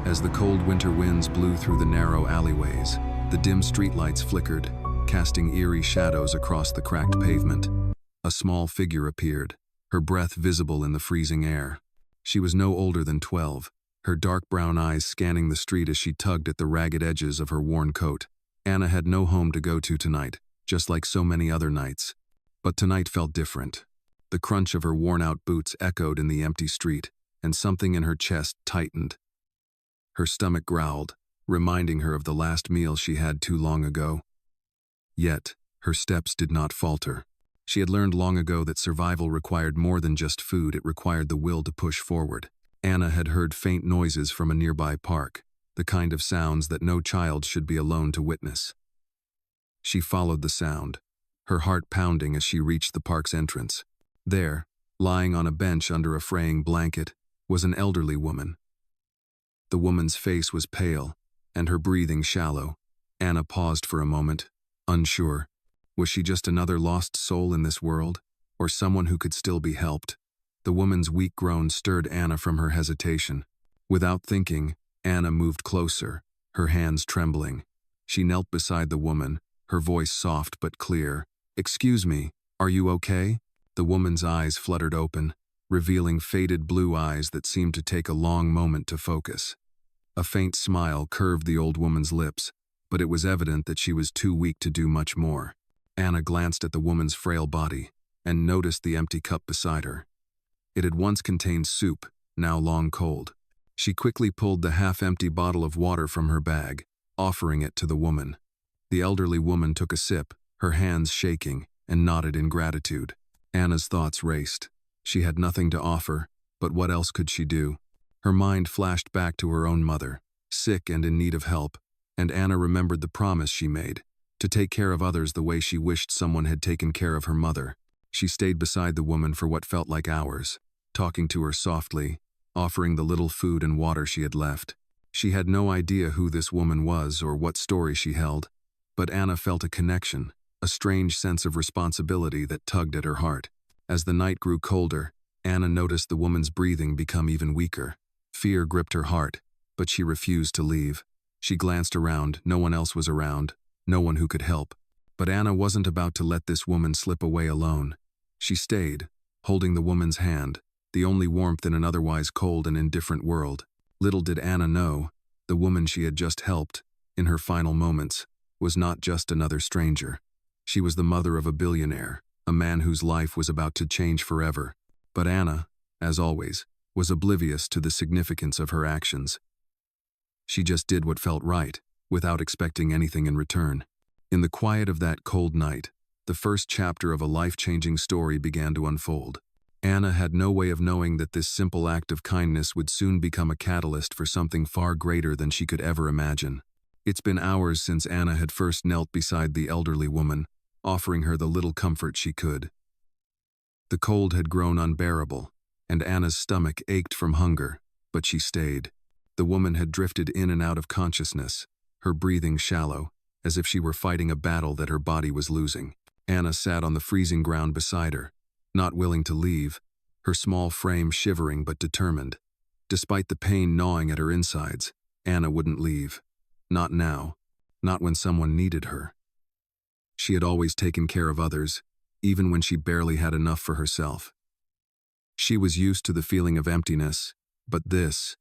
As the cold winter winds blew through the narrow alleyways, the dim streetlights flickered, casting eerie shadows across the cracked pavement. A small figure appeared, her breath visible in the freezing air. She was no older than 12, her dark brown eyes scanning the street as she tugged at the ragged edges of her worn coat. Anna had no home to go to tonight, just like so many other nights. But tonight felt different. The crunch of her worn-out boots echoed in the empty street, and something in her chest tightened. Her stomach growled, reminding her of the last meal she had too long ago. Yet, her steps did not falter. She had learned long ago that survival required more than just food, it required the will to push forward. Anna had heard faint noises from a nearby park, the kind of sounds that no child should be alone to witness. She followed the sound, her heart pounding as she reached the park's entrance. There, lying on a bench under a fraying blanket, was an elderly woman. The woman's face was pale, and her breathing shallow. Anna paused for a moment, unsure. Was she just another lost soul in this world, or someone who could still be helped? The woman's weak groan stirred Anna from her hesitation. Without thinking, Anna moved closer, her hands trembling. She knelt beside the woman, her voice soft but clear. "Excuse me, are you okay?" The woman's eyes fluttered open, revealing faded blue eyes that seemed to take a long moment to focus. A faint smile curved the old woman's lips, but it was evident that she was too weak to do much more. Anna glanced at the woman's frail body and noticed the empty cup beside her. It had once contained soup, now long cold. She quickly pulled the half-empty bottle of water from her bag, offering it to the woman. The elderly woman took a sip, her hands shaking, and nodded in gratitude. Anna's thoughts raced. She had nothing to offer, but what else could she do? Her mind flashed back to her own mother, sick and in need of help, and Anna remembered the promise she made, to take care of others the way she wished someone had taken care of her mother. She stayed beside the woman for what felt like hours, talking to her softly, offering the little food and water she had left. She had no idea who this woman was or what story she held, but Anna felt a connection, a strange sense of responsibility that tugged at her heart. As the night grew colder, Anna noticed the woman's breathing become even weaker. Fear gripped her heart, but she refused to leave. She glanced around, no one else was around, no one who could help. But Anna wasn't about to let this woman slip away alone. She stayed, holding the woman's hand, the only warmth in an otherwise cold and indifferent world. Little did Anna know, the woman she had just helped, in her final moments, was not just another stranger. She was the mother of a billionaire, a man whose life was about to change forever. But Anna, as always, was oblivious to the significance of her actions. She just did what felt right, without expecting anything in return. In the quiet of that cold night, the first chapter of a life-changing story began to unfold. Anna had no way of knowing that this simple act of kindness would soon become a catalyst for something far greater than she could ever imagine. It's been hours since Anna had first knelt beside the elderly woman, offering her the little comfort she could. The cold had grown unbearable, and Anna's stomach ached from hunger, but she stayed. The woman had drifted in and out of consciousness, her breathing shallow, as if she were fighting a battle that her body was losing. Anna sat on the freezing ground beside her, not willing to leave, her small frame shivering but determined. Despite the pain gnawing at her insides, Anna wouldn't leave. Not now, not when someone needed her. She had always taken care of others, even when she barely had enough for herself. She was used to the feeling of emptiness, but this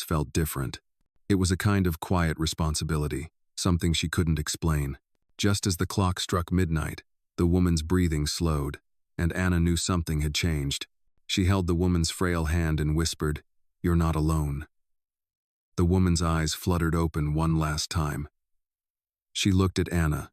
felt different. It was a kind of quiet responsibility, something she couldn't explain. Just as the clock struck midnight, the woman's breathing slowed, and Anna knew something had changed. She held the woman's frail hand and whispered, "You're not alone." The woman's eyes fluttered open one last time. She looked at Anna,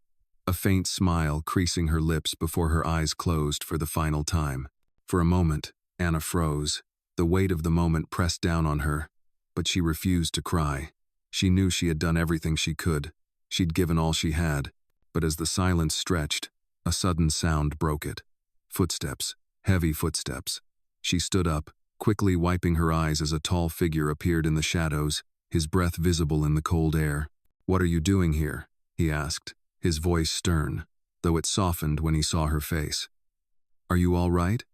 a faint smile creasing her lips before her eyes closed for the final time. For a moment, Anna froze. The weight of the moment pressed down on her, but she refused to cry. She knew she had done everything she could. She'd given all she had, but as the silence stretched, a sudden sound broke it. Footsteps, heavy footsteps. She stood up, quickly wiping her eyes as a tall figure appeared in the shadows, his breath visible in the cold air. "What are you doing here?" he asked, his voice stern, though it softened when he saw her face. "Are you all right?"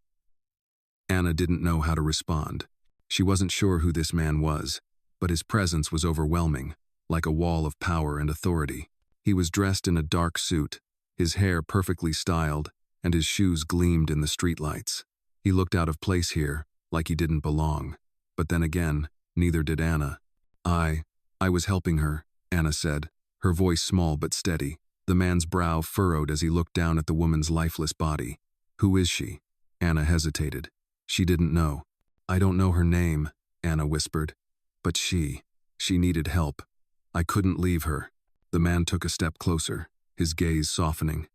Anna didn't know how to respond. She wasn't sure who this man was, but his presence was overwhelming, like a wall of power and authority. He was dressed in a dark suit, his hair perfectly styled, and his shoes gleamed in the streetlights. He looked out of place here, like he didn't belong. But then again, neither did Anna. I was helping her, Anna said, her voice small but steady. The man's brow furrowed as he looked down at the woman's lifeless body. Who is she? Anna hesitated. She didn't know. I don't know her name, Anna whispered. But she needed help. I couldn't leave her. The man took a step closer, his gaze softening.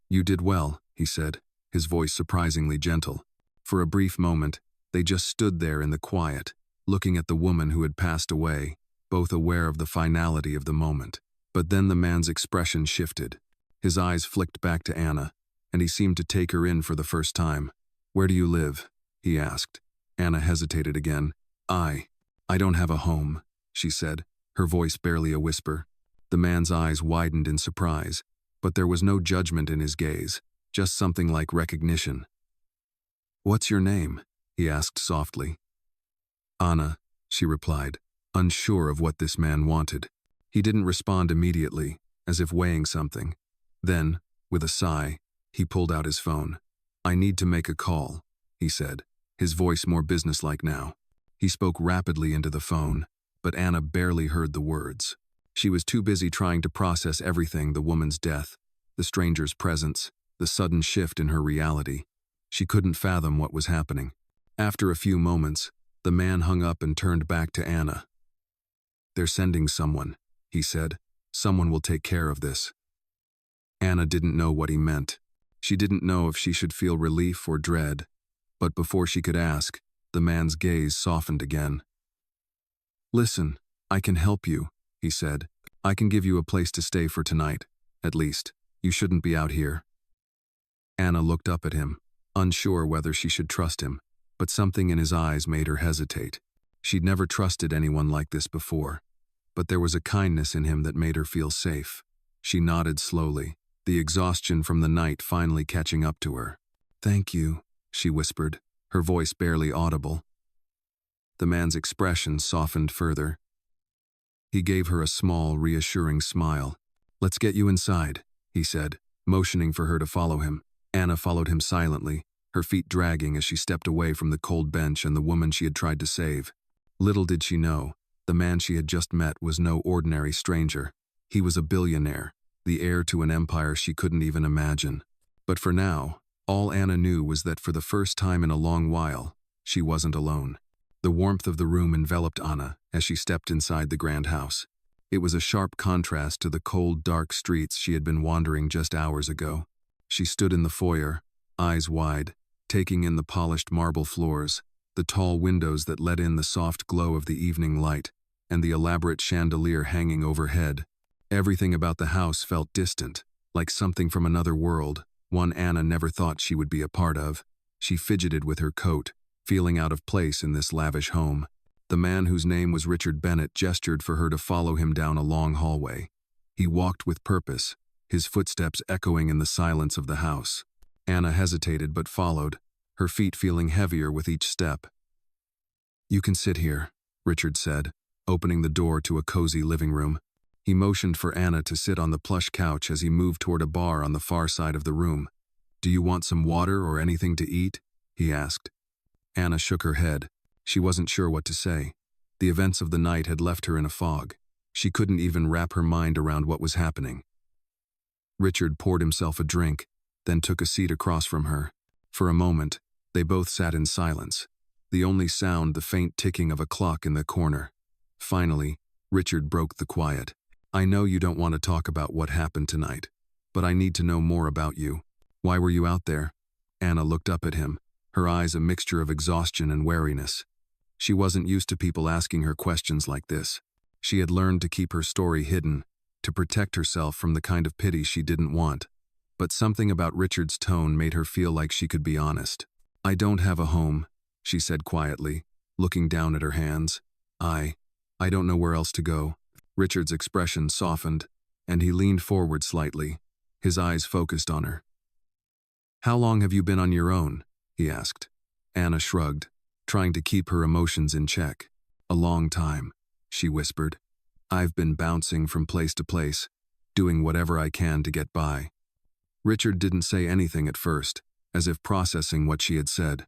You did well, he said, his voice surprisingly gentle. For a brief moment, they just stood there in the quiet, looking at the woman who had passed away, both aware of the finality of the moment. But then the man's expression shifted. His eyes flicked back to Anna, and he seemed to take her in for the first time. Where do you live? He asked. Anna hesitated again. I don't have a home, she said, her voice barely a whisper. The man's eyes widened in surprise, but there was no judgment in his gaze, just something like recognition. What's your name? He asked softly. Anna, she replied, unsure of what this man wanted. He didn't respond immediately, as if weighing something. Then, with a sigh, he pulled out his phone. I need to make a call, he said, his voice more businesslike now. He spoke rapidly into the phone, but Anna barely heard the words. She was too busy trying to process everything: the woman's death, the stranger's presence, the sudden shift in her reality. She couldn't fathom what was happening. After a few moments, the man hung up and turned back to Anna. They're sending someone, he said. Someone will take care of this. Anna didn't know what he meant. She didn't know if she should feel relief or dread. But before she could ask, the man's gaze softened again. Listen, I can help you, he said. I can give you a place to stay for tonight. At least, you shouldn't be out here. Anna looked up at him, unsure whether she should trust him, but something in his eyes made her hesitate. She'd never trusted anyone like this before, but there was a kindness in him that made her feel safe. She nodded slowly, the exhaustion from the night finally catching up to her. Thank you, she whispered, her voice barely audible. The man's expression softened further. He gave her a small, reassuring smile. Let's get you inside, he said, motioning for her to follow him. Anna followed him silently, her feet dragging as she stepped away from the cold bench and the woman she had tried to save. Little did she know, the man she had just met was no ordinary stranger. He was a billionaire, the heir to an empire she couldn't even imagine. But for now, all Anna knew was that for the first time in a long while, she wasn't alone. The warmth of the room enveloped Anna as she stepped inside the grand house. It was a sharp contrast to the cold, dark streets she had been wandering just hours ago. She stood in the foyer, eyes wide, taking in the polished marble floors, the tall windows that let in the soft glow of the evening light, and the elaborate chandelier hanging overhead. Everything about the house felt distant, like something from another world, one Anna never thought she would be a part of. She fidgeted with her coat, feeling out of place in this lavish home. The man whose name was Richard Bennett gestured for her to follow him down a long hallway. He walked with purpose, his footsteps echoing in the silence of the house. Anna hesitated but followed, her feet feeling heavier with each step. You can sit here, Richard said, opening the door to a cozy living room. He motioned for Anna to sit on the plush couch as he moved toward a bar on the far side of the room. Do you want some water or anything to eat? He asked. Anna shook her head. She wasn't sure what to say. The events of the night had left her in a fog. She couldn't even wrap her mind around what was happening. Richard poured himself a drink, then took a seat across from her. For a moment, they both sat in silence, the only sound the faint ticking of a clock in the corner. Finally, Richard broke the quiet. I know you don't want to talk about what happened tonight, but I need to know more about you. Why were you out there? Anna looked up at him, her eyes a mixture of exhaustion and wariness. She wasn't used to people asking her questions like this. She had learned to keep her story hidden, to protect herself from the kind of pity she didn't want. But something about Richard's tone made her feel like she could be honest. I don't have a home, she said quietly, looking down at her hands. I don't know where else to go. Richard's expression softened, and he leaned forward slightly, his eyes focused on her. How long have you been on your own? He asked. Anna shrugged, trying to keep her emotions in check. A long time. she whispered. "I've been bouncing from place to place, doing whatever I can to get by." Richard didn't say anything at first, as if processing what she had said.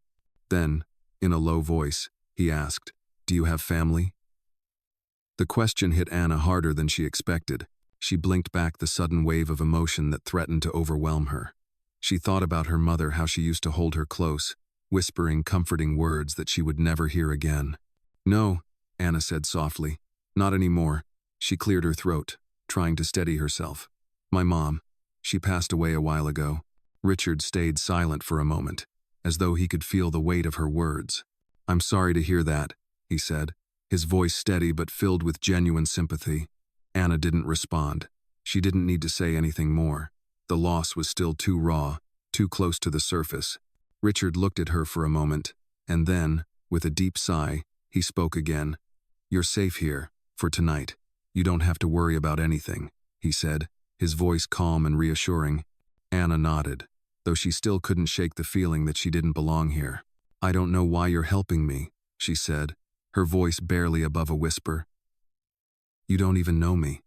Then, in a low voice, he asked, "Do you have family?" The question hit Anna harder than she expected. She blinked back the sudden wave of emotion that threatened to overwhelm her. She thought about her mother, how she used to hold her close, whispering comforting words that she would never hear again. "No," Anna said softly. "Not anymore." She cleared her throat, trying to steady herself. "My mom. She passed away a while ago." Richard stayed silent for a moment, as though he could feel the weight of her words. "I'm sorry to hear that," he said, his voice steady but filled with genuine sympathy. Anna didn't respond. She didn't need to say anything more. The loss was still too raw, too close to the surface. Richard looked at her for a moment, and then, with a deep sigh, he spoke again. "You're safe here, for tonight. You don't have to worry about anything," he said, his voice calm and reassuring. Anna nodded, though she still couldn't shake the feeling that she didn't belong here. "I don't know why you're helping me," she said, her voice barely above a whisper. "You don't even know me."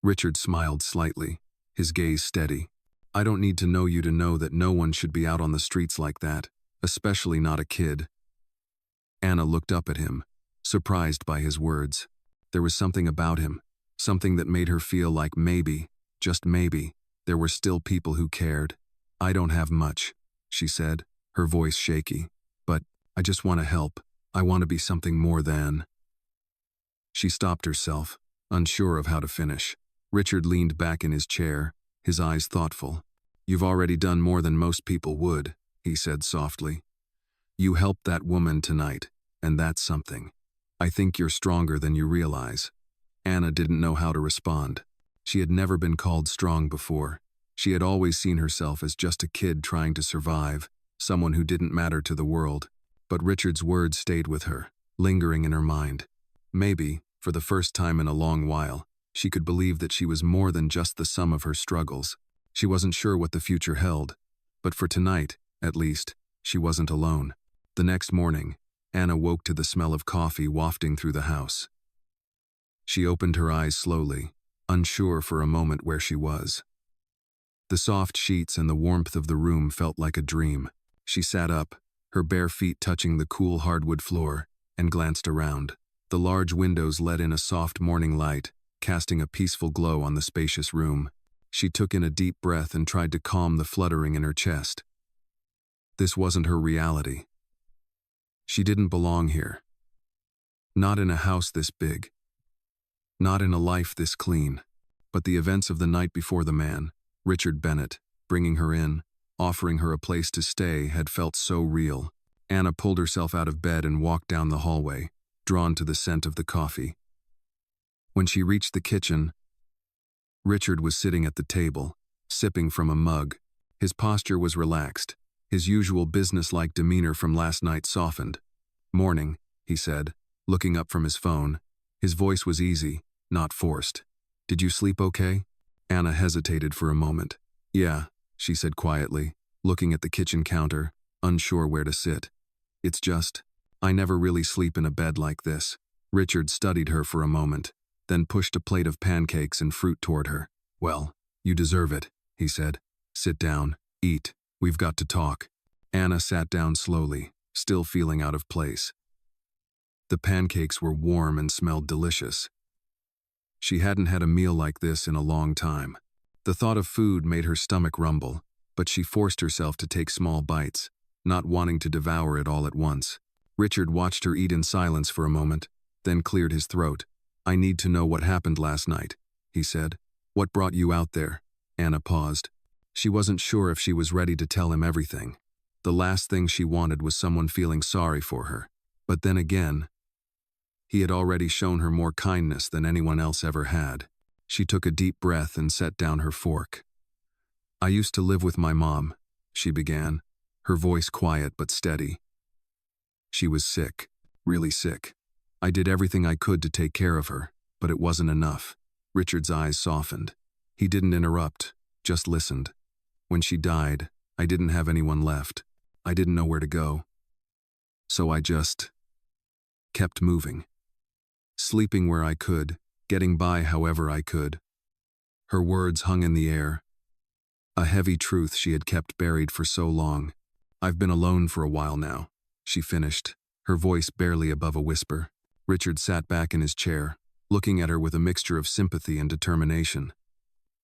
Richard smiled slightly, his gaze steady. "I don't need to know you to know that no one should be out on the streets like that, especially not a kid." Anna looked up at him, surprised by his words. There was something about him, something that made her feel like maybe, just maybe, there were still people who cared. "I don't have much," she said, her voice shaky, "but I just want to help. I want to be something more than." She stopped herself, unsure of how to finish. Richard leaned back in his chair, his eyes thoughtful. "You've already done more than most people would," he said softly. "You helped that woman tonight, and that's something. I think you're stronger than you realize." Anna didn't know how to respond. She had never been called strong before. She had always seen herself as just a kid trying to survive, someone who didn't matter to the world. But Richard's words stayed with her, lingering in her mind. Maybe, for the first time in a long while, she could believe that she was more than just the sum of her struggles. She wasn't sure what the future held, but for tonight, at least, she wasn't alone. The next morning, Anna woke to the smell of coffee wafting through the house. She opened her eyes slowly, unsure for a moment where she was. The soft sheets and the warmth of the room felt like a dream. She sat up, her bare feet touching the cool hardwood floor, and glanced around. The large windows let in a soft morning light, casting a peaceful glow on the spacious room. She took in a deep breath and tried to calm the fluttering in her chest. This wasn't her reality. She didn't belong here. Not in a house this big. Not in a life this clean. But the events of the night before, the man, Richard Bennett, bringing her in, offering her a place to stay, had felt so real. Anna pulled herself out of bed and walked down the hallway, drawn to the scent of the coffee. When she reached the kitchen, Richard was sitting at the table, sipping from a mug. His posture was relaxed, his usual businesslike demeanor from last night softened. "Morning," he said, looking up from his phone. His voice was easy, not forced. "Did you sleep okay?" Anna hesitated for a moment. "Yeah," she said quietly, looking at the kitchen counter, unsure where to sit. "It's just, I never really sleep in a bed like this." Richard studied her for a moment, then pushed a plate of pancakes and fruit toward her. "Well, you deserve it," he said. "Sit down, eat. We've got to talk." Anna sat down slowly, still feeling out of place. The pancakes were warm and smelled delicious. She hadn't had a meal like this in a long time. The thought of food made her stomach rumble, but she forced herself to take small bites, not wanting to devour it all at once. Richard watched her eat in silence for a moment, then cleared his throat. "I need to know what happened last night," he said. "What brought you out there?" Anna paused. She wasn't sure if she was ready to tell him everything. The last thing she wanted was someone feeling sorry for her. But then again, he had already shown her more kindness than anyone else ever had. She took a deep breath and set down her fork. "I used to live with my mom," she began, her voice quiet but steady. "She was sick, really sick. I did everything I could to take care of her, but it wasn't enough." Richard's eyes softened. He didn't interrupt, just listened. "When she died, I didn't have anyone left. I didn't know where to go. So I just kept moving. sleeping where I could, getting by however I could. Her words hung in the air, a heavy truth she had kept buried for so long. I've been alone for a while now, she finished, her voice barely above a whisper. Richard sat back in his chair, looking at her with a mixture of sympathy and determination.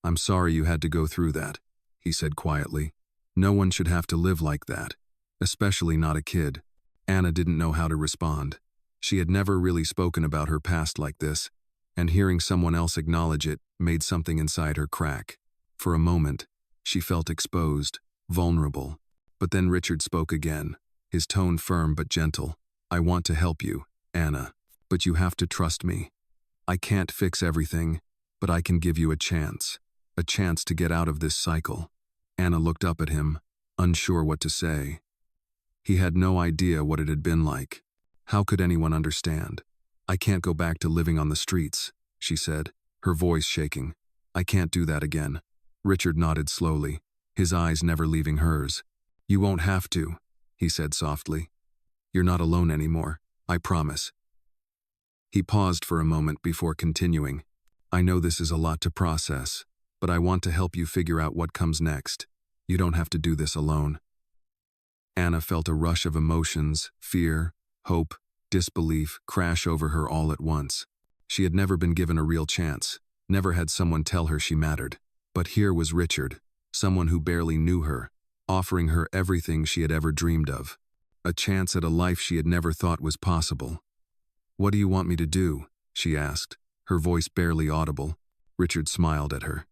I'm sorry you had to go through that, he said quietly. No one should have to live like that, especially not a kid. Anna didn't know how to respond. She had never really spoken about her past like this, and hearing someone else acknowledge it made something inside her crack. For a moment, she felt exposed, vulnerable. But then Richard spoke again, his tone firm but gentle. I want to help you, Anna, but you have to trust me. I can't fix everything, but I can give you a chance to get out of this cycle. Anna looked up at him, unsure what to say. He had no idea what it had been like. How could anyone understand? I can't go back to living on the streets, she said, her voice shaking. I can't do that again. Richard nodded slowly, his eyes never leaving hers. You won't have to, he said softly. You're not alone anymore, I promise. He paused for a moment before continuing. I know this is a lot to process, but I want to help you figure out what comes next. You don't have to do this alone. Anna felt a rush of emotions, fear, hope, disbelief crash over her all at once. She had never been given a real chance, never had someone tell her she mattered. But here was Richard, someone who barely knew her, offering her everything she had ever dreamed of. A chance at a life she had never thought was possible. What do you want me to do? She asked, her voice barely audible. Richard smiled at her.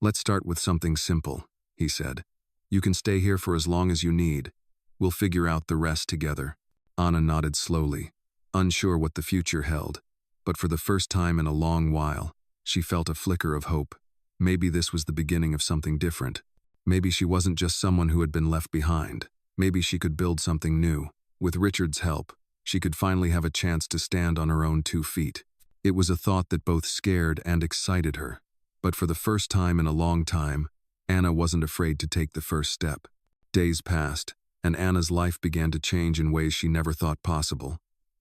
Let's start with something simple, he said. You can stay here for as long as you need. We'll figure out the rest together. Anna nodded slowly, unsure what the future held. But for the first time in a long while, she felt a flicker of hope. Maybe this was the beginning of something different. Maybe she wasn't just someone who had been left behind. Maybe she could build something new. With Richard's help, she could finally have a chance to stand on her own 2 feet. It was a thought that both scared and excited her. But for the first time in a long time, Anna wasn't afraid to take the first step. Days passed, and Anna's life began to change in ways she never thought possible.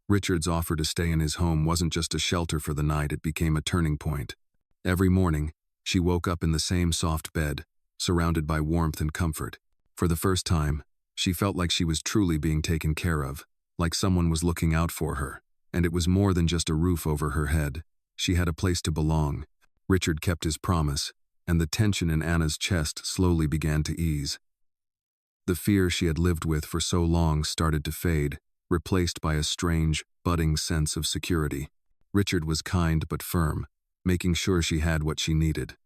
Richard's offer to stay in his home wasn't just a shelter for the night, it became a turning point. Every morning, she woke up in the same soft bed, surrounded by warmth and comfort. For the first time, she felt like she was truly being taken care of, like someone was looking out for her. And it was more than just a roof over her head. She had a place to belong. Richard kept his promise, and the tension in Anna's chest slowly began to ease. The fear she had lived with for so long started to fade, replaced by a strange, budding sense of security. Richard was kind but firm, making sure she had what she needed.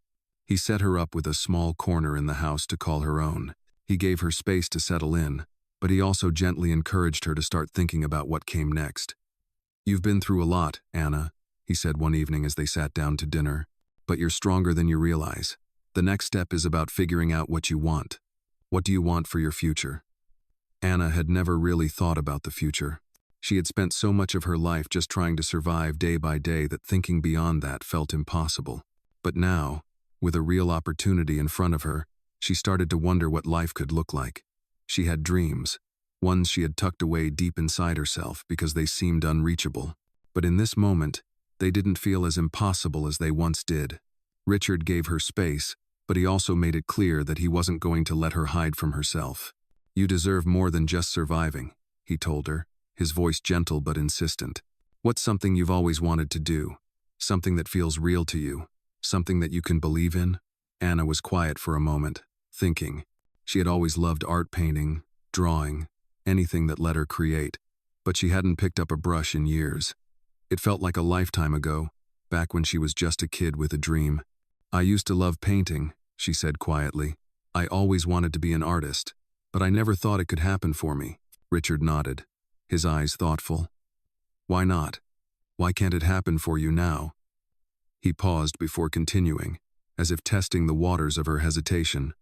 He set her up with a small corner in the house to call her own. He gave her space to settle in, but he also gently encouraged her to start thinking about what came next. You've been through a lot, Anna, he said one evening as they sat down to dinner, but you're stronger than you realize. The next step is about figuring out what you want. What do you want for your future? Anna had never really thought about the future. She had spent so much of her life just trying to survive day by day that thinking beyond that felt impossible. But now, with a real opportunity in front of her, she started to wonder what life could look like. She had dreams, ones she had tucked away deep inside herself because they seemed unreachable. But in this moment, they didn't feel as impossible as they once did. Richard gave her space, but he also made it clear that he wasn't going to let her hide from herself. You deserve more than just surviving, he told her, his voice gentle but insistent. What's something you've always wanted to do? Something that feels real to you? Something that you can believe in? Anna was quiet for a moment, thinking. She had always loved art, painting, drawing, anything that let her create, but she hadn't picked up a brush in years. It felt like a lifetime ago, back when she was just a kid with a dream. I used to love painting, she said quietly. I always wanted to be an artist, but I never thought it could happen for me. Richard nodded, his eyes thoughtful. Why not? Why can't it happen for you now? He paused before continuing, as if testing the waters of her hesitation.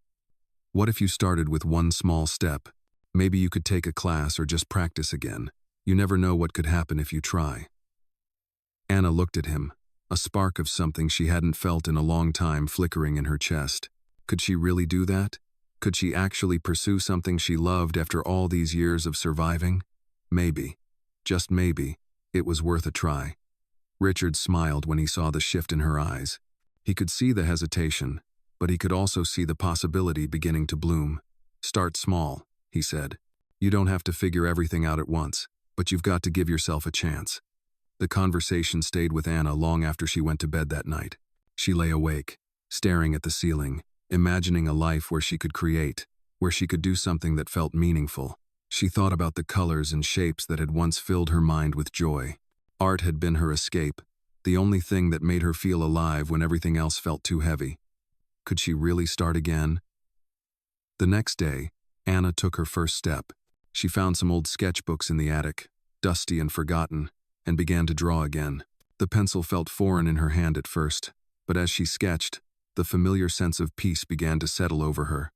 What if you started with one small step? Maybe you could take a class or just practice again. You never know what could happen if you try. Anna looked at him, a spark of something she hadn't felt in a long time flickering in her chest. Could she really do that? Could she actually pursue something she loved after all these years of surviving? Maybe, just maybe, it was worth a try. Richard smiled when he saw the shift in her eyes. He could see the hesitation, but he could also see the possibility beginning to bloom. "Start small," he said. "You don't have to figure everything out at once, but you've got to give yourself a chance." The conversation stayed with Anna long after she went to bed that night. She lay awake, staring at the ceiling, imagining a life where she could create, where she could do something that felt meaningful. She thought about the colors and shapes that had once filled her mind with joy. Art had been her escape, the only thing that made her feel alive when everything else felt too heavy. Could she really start again? The next day, Anna took her first step. She found some old sketchbooks in the attic, dusty and forgotten, and began to draw again. The pencil felt foreign in her hand at first, but as she sketched, the familiar sense of peace began to settle over her.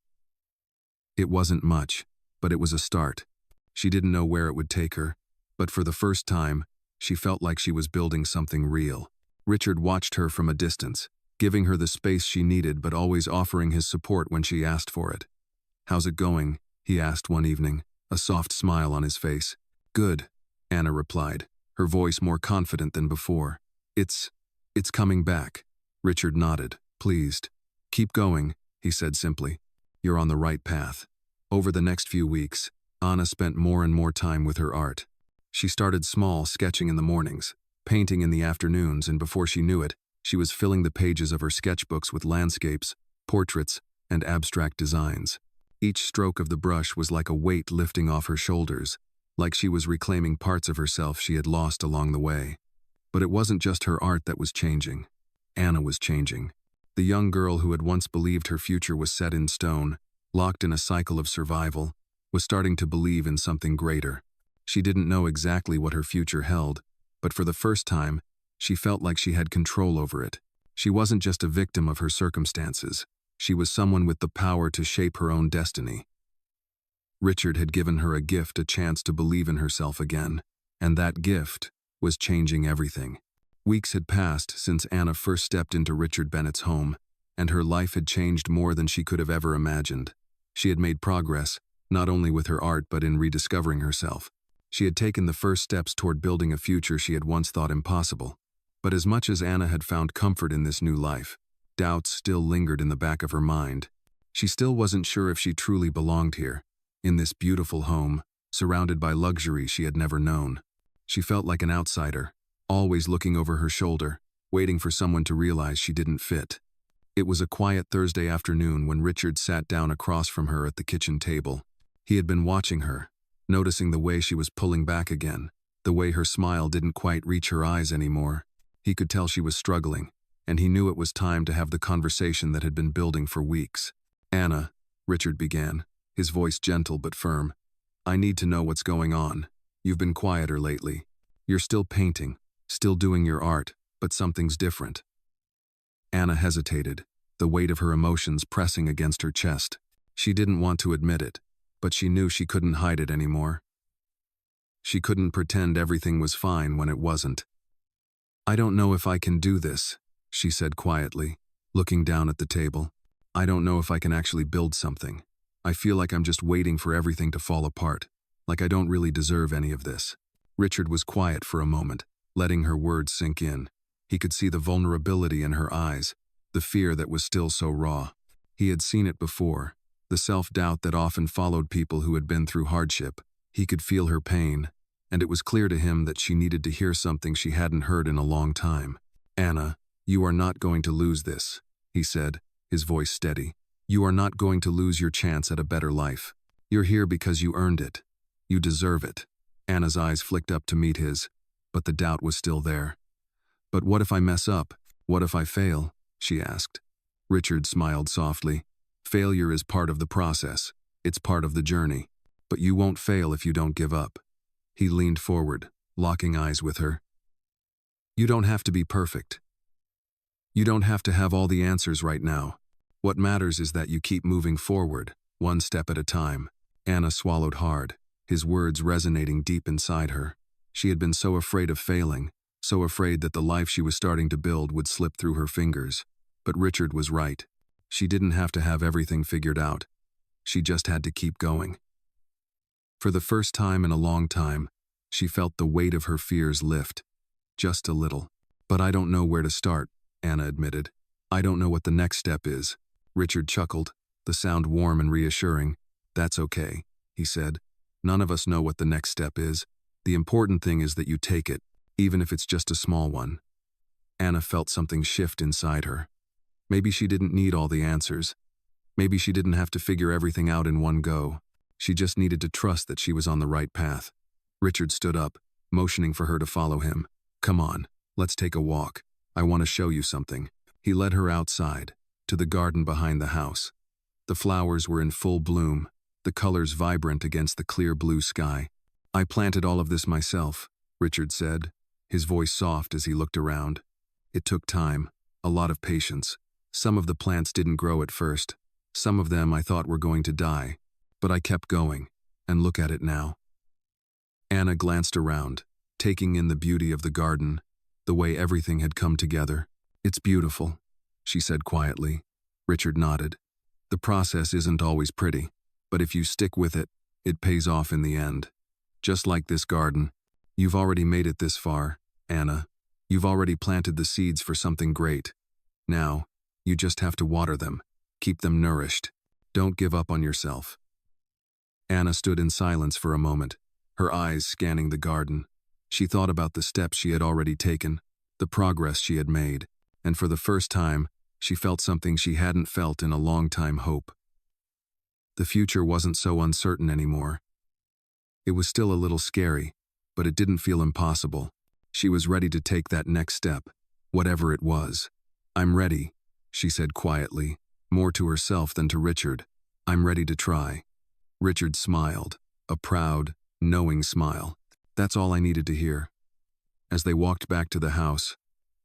It wasn't much, but it was a start. She didn't know where it would take her, but for the first time, she felt like she was building something real. Richard watched her from a distance, giving her the space she needed but always offering his support when she asked for it. "How's it going?" he asked one evening, a soft smile on his face. "Good," Anna replied, her voice more confident than before. It's coming back." Richard nodded, pleased. "Keep going," he said simply. "You're on the right path." Over the next few weeks, Anna spent more and more time with her art. She started small, sketching in the mornings, painting in the afternoons, and before she knew it, she was filling the pages of her sketchbooks with landscapes, portraits, and abstract designs. Each stroke of the brush was like a weight lifting off her shoulders, like she was reclaiming parts of herself she had lost along the way. But it wasn't just her art that was changing. Anna was changing. The young girl who had once believed her future was set in stone, locked in a cycle of survival, was starting to believe in something greater. She didn't know exactly what her future held, but for the first time, she felt like she had control over it. She wasn't just a victim of her circumstances. She was someone with the power to shape her own destiny. Richard had given her a gift, a chance to believe in herself again, and that gift was changing everything. Weeks had passed since Anna first stepped into Richard Bennett's home, and her life had changed more than she could have ever imagined. She had made progress, not only with her art but in rediscovering herself. She had taken the first steps toward building a future she had once thought impossible. But as much as Anna had found comfort in this new life, doubts still lingered in the back of her mind. She still wasn't sure if she truly belonged here, in this beautiful home, surrounded by luxury she had never known. She felt like an outsider, always looking over her shoulder, waiting for someone to realize she didn't fit. It was a quiet Thursday afternoon when Richard sat down across from her at the kitchen table. He had been watching her, noticing the way she was pulling back again, the way her smile didn't quite reach her eyes anymore. He could tell she was struggling, and he knew it was time to have the conversation that had been building for weeks. "Anna," Richard began, his voice gentle but firm, "I need to know what's going on. You've been quieter lately. You're still painting, still doing your art, but something's different." Anna hesitated, the weight of her emotions pressing against her chest. She didn't want to admit it, but she knew she couldn't hide it anymore. She couldn't pretend everything was fine when it wasn't. "I don't know if I can do this," she said quietly, looking down at the table. "I don't know if I can actually build something. I feel like I'm just waiting for everything to fall apart, like I don't really deserve any of this." Richard was quiet for a moment, letting her words sink in. He could see the vulnerability in her eyes, the fear that was still so raw. He had seen it before, the self-doubt that often followed people who had been through hardship. He could feel her pain, and it was clear to him that she needed to hear something she hadn't heard in a long time. "Anna, you are not going to lose this," he said, his voice steady. "You are not going to lose your chance at a better life. You're here because you earned it. You deserve it." Anna's eyes flicked up to meet his, but the doubt was still there. "But what if I mess up? What if I fail?" she asked. Richard smiled softly. "Failure is part of the process. It's part of the journey. But you won't fail if you don't give up." He leaned forward, locking eyes with her. "You don't have to be perfect. You don't have to have all the answers right now. What matters is that you keep moving forward, one step at a time." Anna swallowed hard, his words resonating deep inside her. She had been so afraid of failing, so afraid that the life she was starting to build would slip through her fingers. But Richard was right. She didn't have to have everything figured out. She just had to keep going. For the first time in a long time, she felt the weight of her fears lift, just a little. But I don't know where to start, Anna admitted. I don't know what the next step is. Richard chuckled, the sound warm and reassuring. That's okay, he said. None of us know what the next step is. The important thing is that you take it, even if it's just a small one. Anna felt something shift inside her. Maybe she didn't need all the answers. Maybe she didn't have to figure everything out in one go. She just needed to trust that she was on the right path. Richard stood up, motioning for her to follow him. Come on, let's take a walk. I want to show you something. He led her outside, to the garden behind the house. The flowers were in full bloom, the colors vibrant against the clear blue sky. I planted all of this myself, Richard said, his voice soft as he looked around. It took time, a lot of patience. Some of the plants didn't grow at first. Some of them I thought were going to die. But I kept going, and look at it now. Anna glanced around, taking in the beauty of the garden, the way everything had come together. It's beautiful, she said quietly. Richard nodded. The process isn't always pretty, but if you stick with it, it pays off in the end. Just like this garden, you've already made it this far, Anna. You've already planted the seeds for something great. Now, you just have to water them, keep them nourished. Don't give up on yourself. Anna stood in silence for a moment, her eyes scanning the garden. She thought about the steps she had already taken, the progress she had made, and for the first time, she felt something she hadn't felt in a long time: hope. The future wasn't so uncertain anymore. It was still a little scary, but it didn't feel impossible. She was ready to take that next step, whatever it was. I'm ready, she said quietly, more to herself than to Richard. I'm ready to try. Richard smiled, a proud, knowing smile. That's all I needed to hear. As they walked back to the house,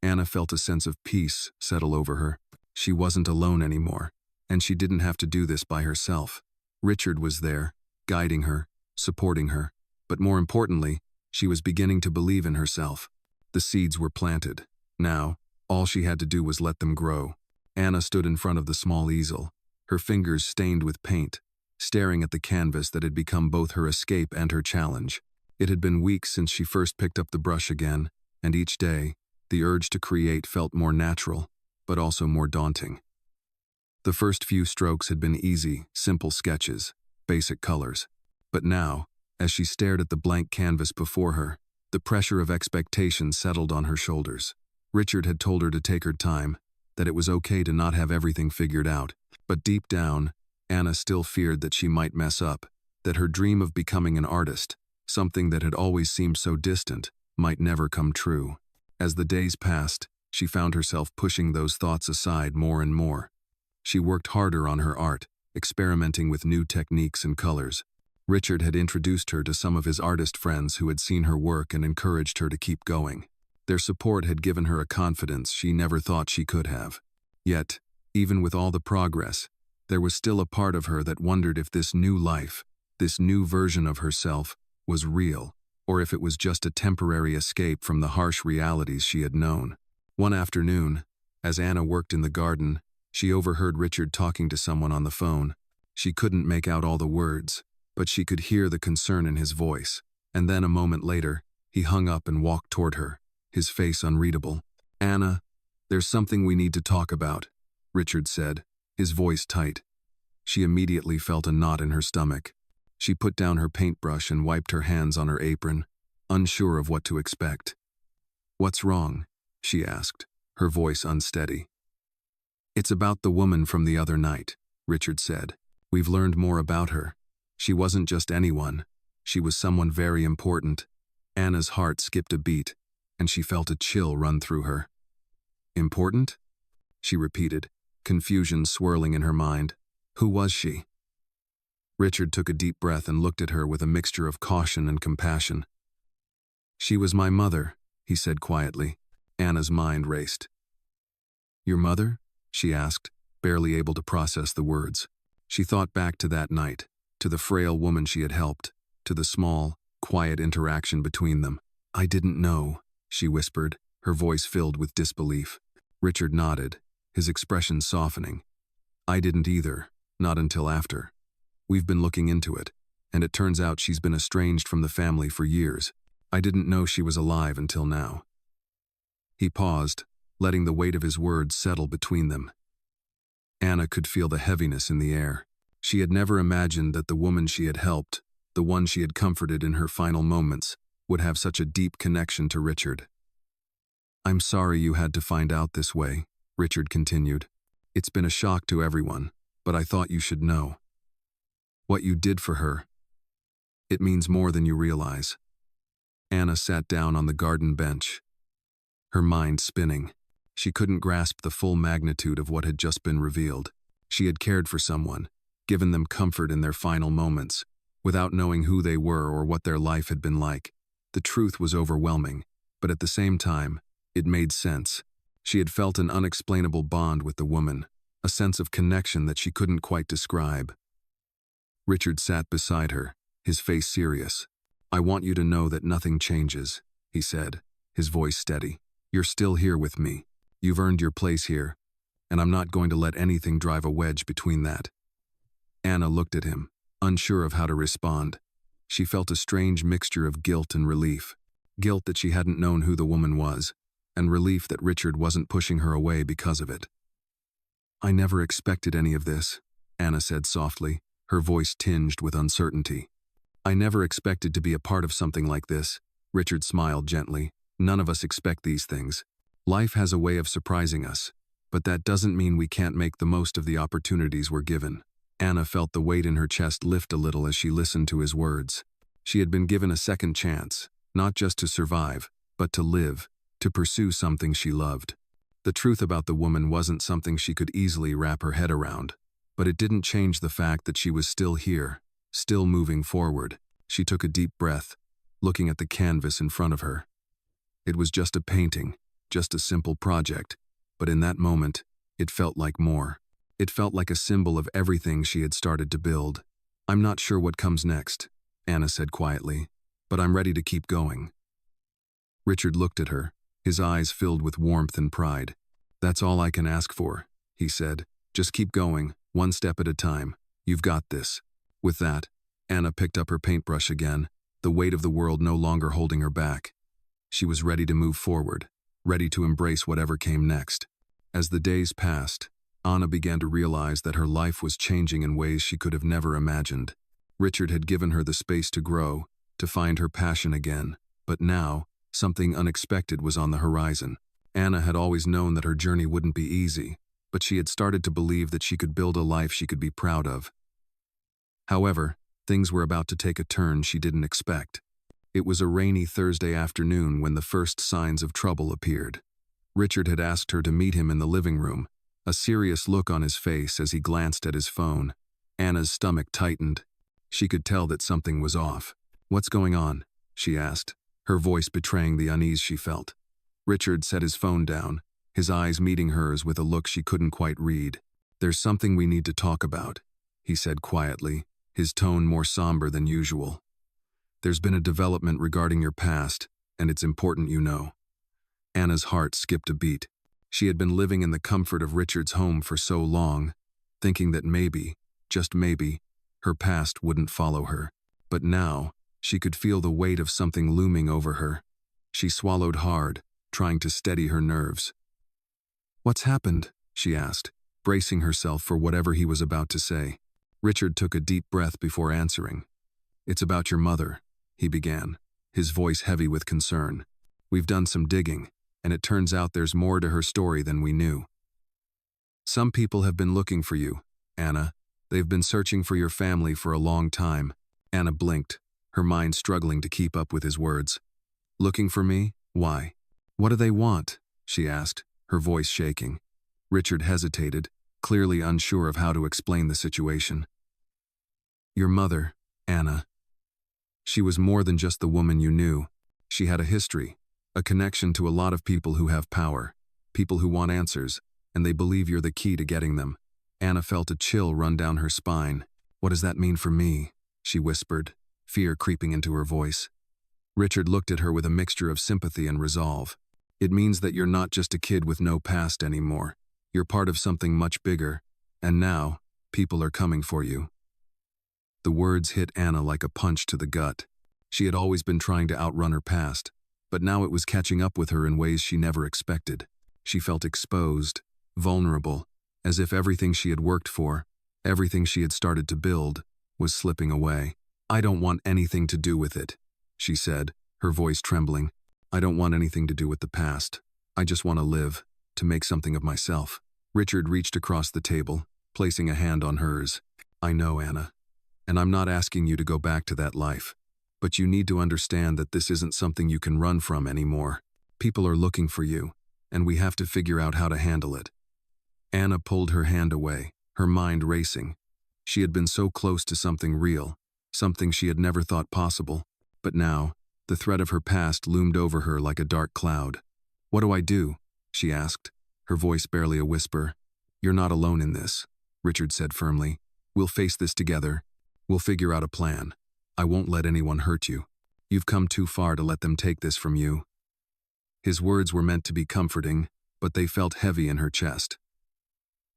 Anna felt a sense of peace settle over her. She wasn't alone anymore, and she didn't have to do this by herself. Richard was there, guiding her, supporting her, but more importantly, she was beginning to believe in herself. The seeds were planted. Now, all she had to do was let them grow. Anna stood in front of the small easel, her fingers stained with paint, staring at the canvas that had become both her escape and her challenge. It had been weeks since she first picked up the brush again, and each day, the urge to create felt more natural, but also more daunting. The first few strokes had been easy, simple sketches, basic colors. But now, as she stared at the blank canvas before her, the pressure of expectation settled on her shoulders. Richard had told her to take her time, that it was okay to not have everything figured out. But deep down, Anna still feared that she might mess up, that her dream of becoming an artist, something that had always seemed so distant, might never come true. As the days passed, she found herself pushing those thoughts aside more and more. She worked harder on her art, experimenting with new techniques and colors. Richard had introduced her to some of his artist friends who had seen her work and encouraged her to keep going. Their support had given her a confidence she never thought she could have. Yet, even with all the progress, there was still a part of her that wondered if this new life, this new version of herself, was real, or if it was just a temporary escape from the harsh realities she had known. One afternoon, as Anna worked in the garden, she overheard Richard talking to someone on the phone. She couldn't make out all the words, but she could hear the concern in his voice. And then a moment later, he hung up and walked toward her, his face unreadable. Anna, there's something we need to talk about, Richard said, his voice tight. She immediately felt a knot in her stomach. She put down her paintbrush and wiped her hands on her apron, unsure of what to expect. What's wrong? She asked, her voice unsteady. It's about the woman from the other night, Richard said. We've learned more about her. She wasn't just anyone. She was someone very important. Anna's heart skipped a beat, and she felt a chill run through her. Important? She repeated, confusion swirling in her mind. Who was she? Richard took a deep breath and looked at her with a mixture of caution and compassion. She was my mother, he said quietly. Anna's mind raced. Your mother? She asked, barely able to process the words. She thought back to that night, to the frail woman she had helped, to the small, quiet interaction between them. I didn't know, she whispered, her voice filled with disbelief. Richard nodded, his expression softening. I didn't either, not until after. We've been looking into it, and it turns out she's been estranged from the family for years. I didn't know she was alive until now. He paused, letting the weight of his words settle between them. Anna could feel the heaviness in the air. She had never imagined that the woman she had helped, the one she had comforted in her final moments, would have such a deep connection to Richard. "I'm sorry you had to find out this way," Richard continued. "It's been a shock to everyone, but I thought you should know. What you did for her, it means more than you realize." Anna sat down on the garden bench, her mind spinning. She couldn't grasp the full magnitude of what had just been revealed. She had cared for someone, given them comfort in their final moments, without knowing who they were or what their life had been like. The truth was overwhelming, but at the same time, it made sense. She had felt an unexplainable bond with the woman, a sense of connection that she couldn't quite describe. Richard sat beside her, his face serious. "I want you to know that nothing changes," he said, his voice steady. "You're still here with me. You've earned your place here, and I'm not going to let anything drive a wedge between that." Anna looked at him, unsure of how to respond. She felt a strange mixture of guilt and relief. Guilt that she hadn't known who the woman was, and relief that Richard wasn't pushing her away because of it. "I never expected any of this," Anna said softly, her voice tinged with uncertainty. "I never expected to be a part of something like this," Richard smiled gently. "None of us expect these things. Life has a way of surprising us, but that doesn't mean we can't make the most of the opportunities we're given." Anna felt the weight in her chest lift a little as she listened to his words. She had been given a second chance, not just to survive, but to live, to pursue something she loved. The truth about the woman wasn't something she could easily wrap her head around, but it didn't change the fact that she was still here, still moving forward. She took a deep breath, looking at the canvas in front of her. It was just a painting, just a simple project, but in that moment, it felt like more. It felt like a symbol of everything she had started to build. "I'm not sure what comes next," Anna said quietly, "but I'm ready to keep going." Richard looked at her, his eyes filled with warmth and pride. "That's all I can ask for," he said. "Just keep going, one step at a time. You've got this." With that, Anna picked up her paintbrush again, the weight of the world no longer holding her back. She was ready to move forward, ready to embrace whatever came next. As the days passed, Anna began to realize that her life was changing in ways she could have never imagined. Richard had given her the space to grow, to find her passion again, but now, something unexpected was on the horizon. Anna had always known that her journey wouldn't be easy, but she had started to believe that she could build a life she could be proud of. However, things were about to take a turn she didn't expect. It was a rainy Thursday afternoon when the first signs of trouble appeared. Richard had asked her to meet him in the living room, a serious look on his face as he glanced at his phone. Anna's stomach tightened. She could tell that something was off. "What's going on?" she asked, her voice betraying the unease she felt. Richard set his phone down, his eyes meeting hers with a look she couldn't quite read. "There's something we need to talk about," he said quietly, his tone more somber than usual. "There's been a development regarding your past, and it's important you know." Anna's heart skipped a beat. She had been living in the comfort of Richard's home for so long, thinking that maybe, just maybe, her past wouldn't follow her. But now, she could feel the weight of something looming over her. She swallowed hard, trying to steady her nerves. "What's happened?" she asked, bracing herself for whatever he was about to say. Richard took a deep breath before answering. "It's about your mother," he began, his voice heavy with concern. "We've done some digging, and it turns out there's more to her story than we knew. Some people have been looking for you, Anna. They've been searching for your family for a long time." Anna blinked, her mind struggling to keep up with his words. "Looking for me? Why? What do they want?" she asked, her voice shaking. Richard hesitated, clearly unsure of how to explain the situation. "Your mother, Anna. She was more than just the woman you knew. She had a history, a connection to a lot of people who have power, people who want answers, and they believe you're the key to getting them." Anna felt a chill run down her spine. "What does that mean for me?" she whispered, fear creeping into her voice. Richard looked at her with a mixture of sympathy and resolve. "It means that you're not just a kid with no past anymore. You're part of something much bigger, and now, people are coming for you." The words hit Anna like a punch to the gut. She had always been trying to outrun her past, but now it was catching up with her in ways she never expected. She felt exposed, vulnerable, as if everything she had worked for, everything she had started to build, was slipping away. "I don't want anything to do with it," she said, her voice trembling. "I don't want anything to do with the past. I just want to live, to make something of myself." Richard reached across the table, placing a hand on hers. "I know, Anna. And I'm not asking you to go back to that life. But you need to understand that this isn't something you can run from anymore. People are looking for you, and we have to figure out how to handle it." Anna pulled her hand away, her mind racing. She had been so close to something real, something she had never thought possible, but now, the threat of her past loomed over her like a dark cloud. "What do I do?" she asked, her voice barely a whisper. "You're not alone in this," Richard said firmly. "We'll face this together. We'll figure out a plan. I won't let anyone hurt you. You've come too far to let them take this from you." His words were meant to be comforting, but they felt heavy in her chest.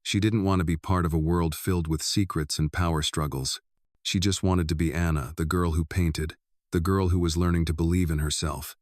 She didn't want to be part of a world filled with secrets and power struggles. She just wanted to be Anna, the girl who painted, the girl who was learning to believe in herself.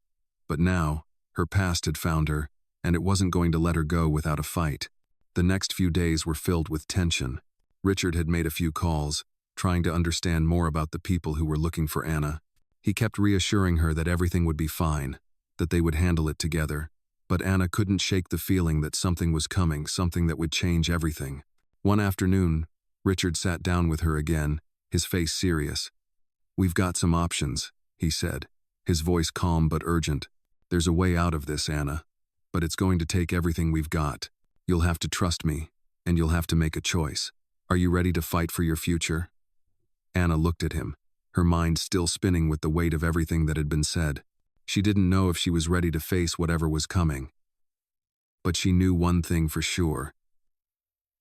But now, her past had found her, and it wasn't going to let her go without a fight. The next few days were filled with tension. Richard had made a few calls, trying to understand more about the people who were looking for Anna. He kept reassuring her that everything would be fine, that they would handle it together. But Anna couldn't shake the feeling that something was coming, something that would change everything. One afternoon, Richard sat down with her again, his face serious. "We've got some options," he said, his voice calm but urgent. "There's a way out of this, Anna. But it's going to take everything we've got. You'll have to trust me, and you'll have to make a choice. Are you ready to fight for your future?" Anna looked at him, her mind still spinning with the weight of everything that had been said. She didn't know if she was ready to face whatever was coming. But she knew one thing for sure.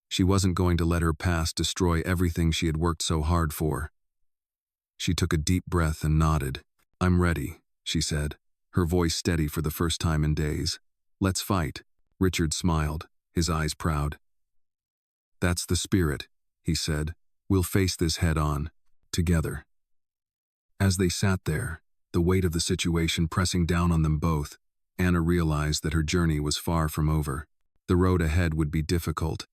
She wasn't going to let her past destroy everything she had worked so hard for. She took a deep breath and nodded. "I'm ready," she said, her voice steady for the first time in days. "Let's fight." Richard smiled, his eyes proud. "That's the spirit," he said. "We'll face this head on, together." As they sat there, the weight of the situation pressing down on them both, Anna realized that her journey was far from over. The road ahead would be difficult,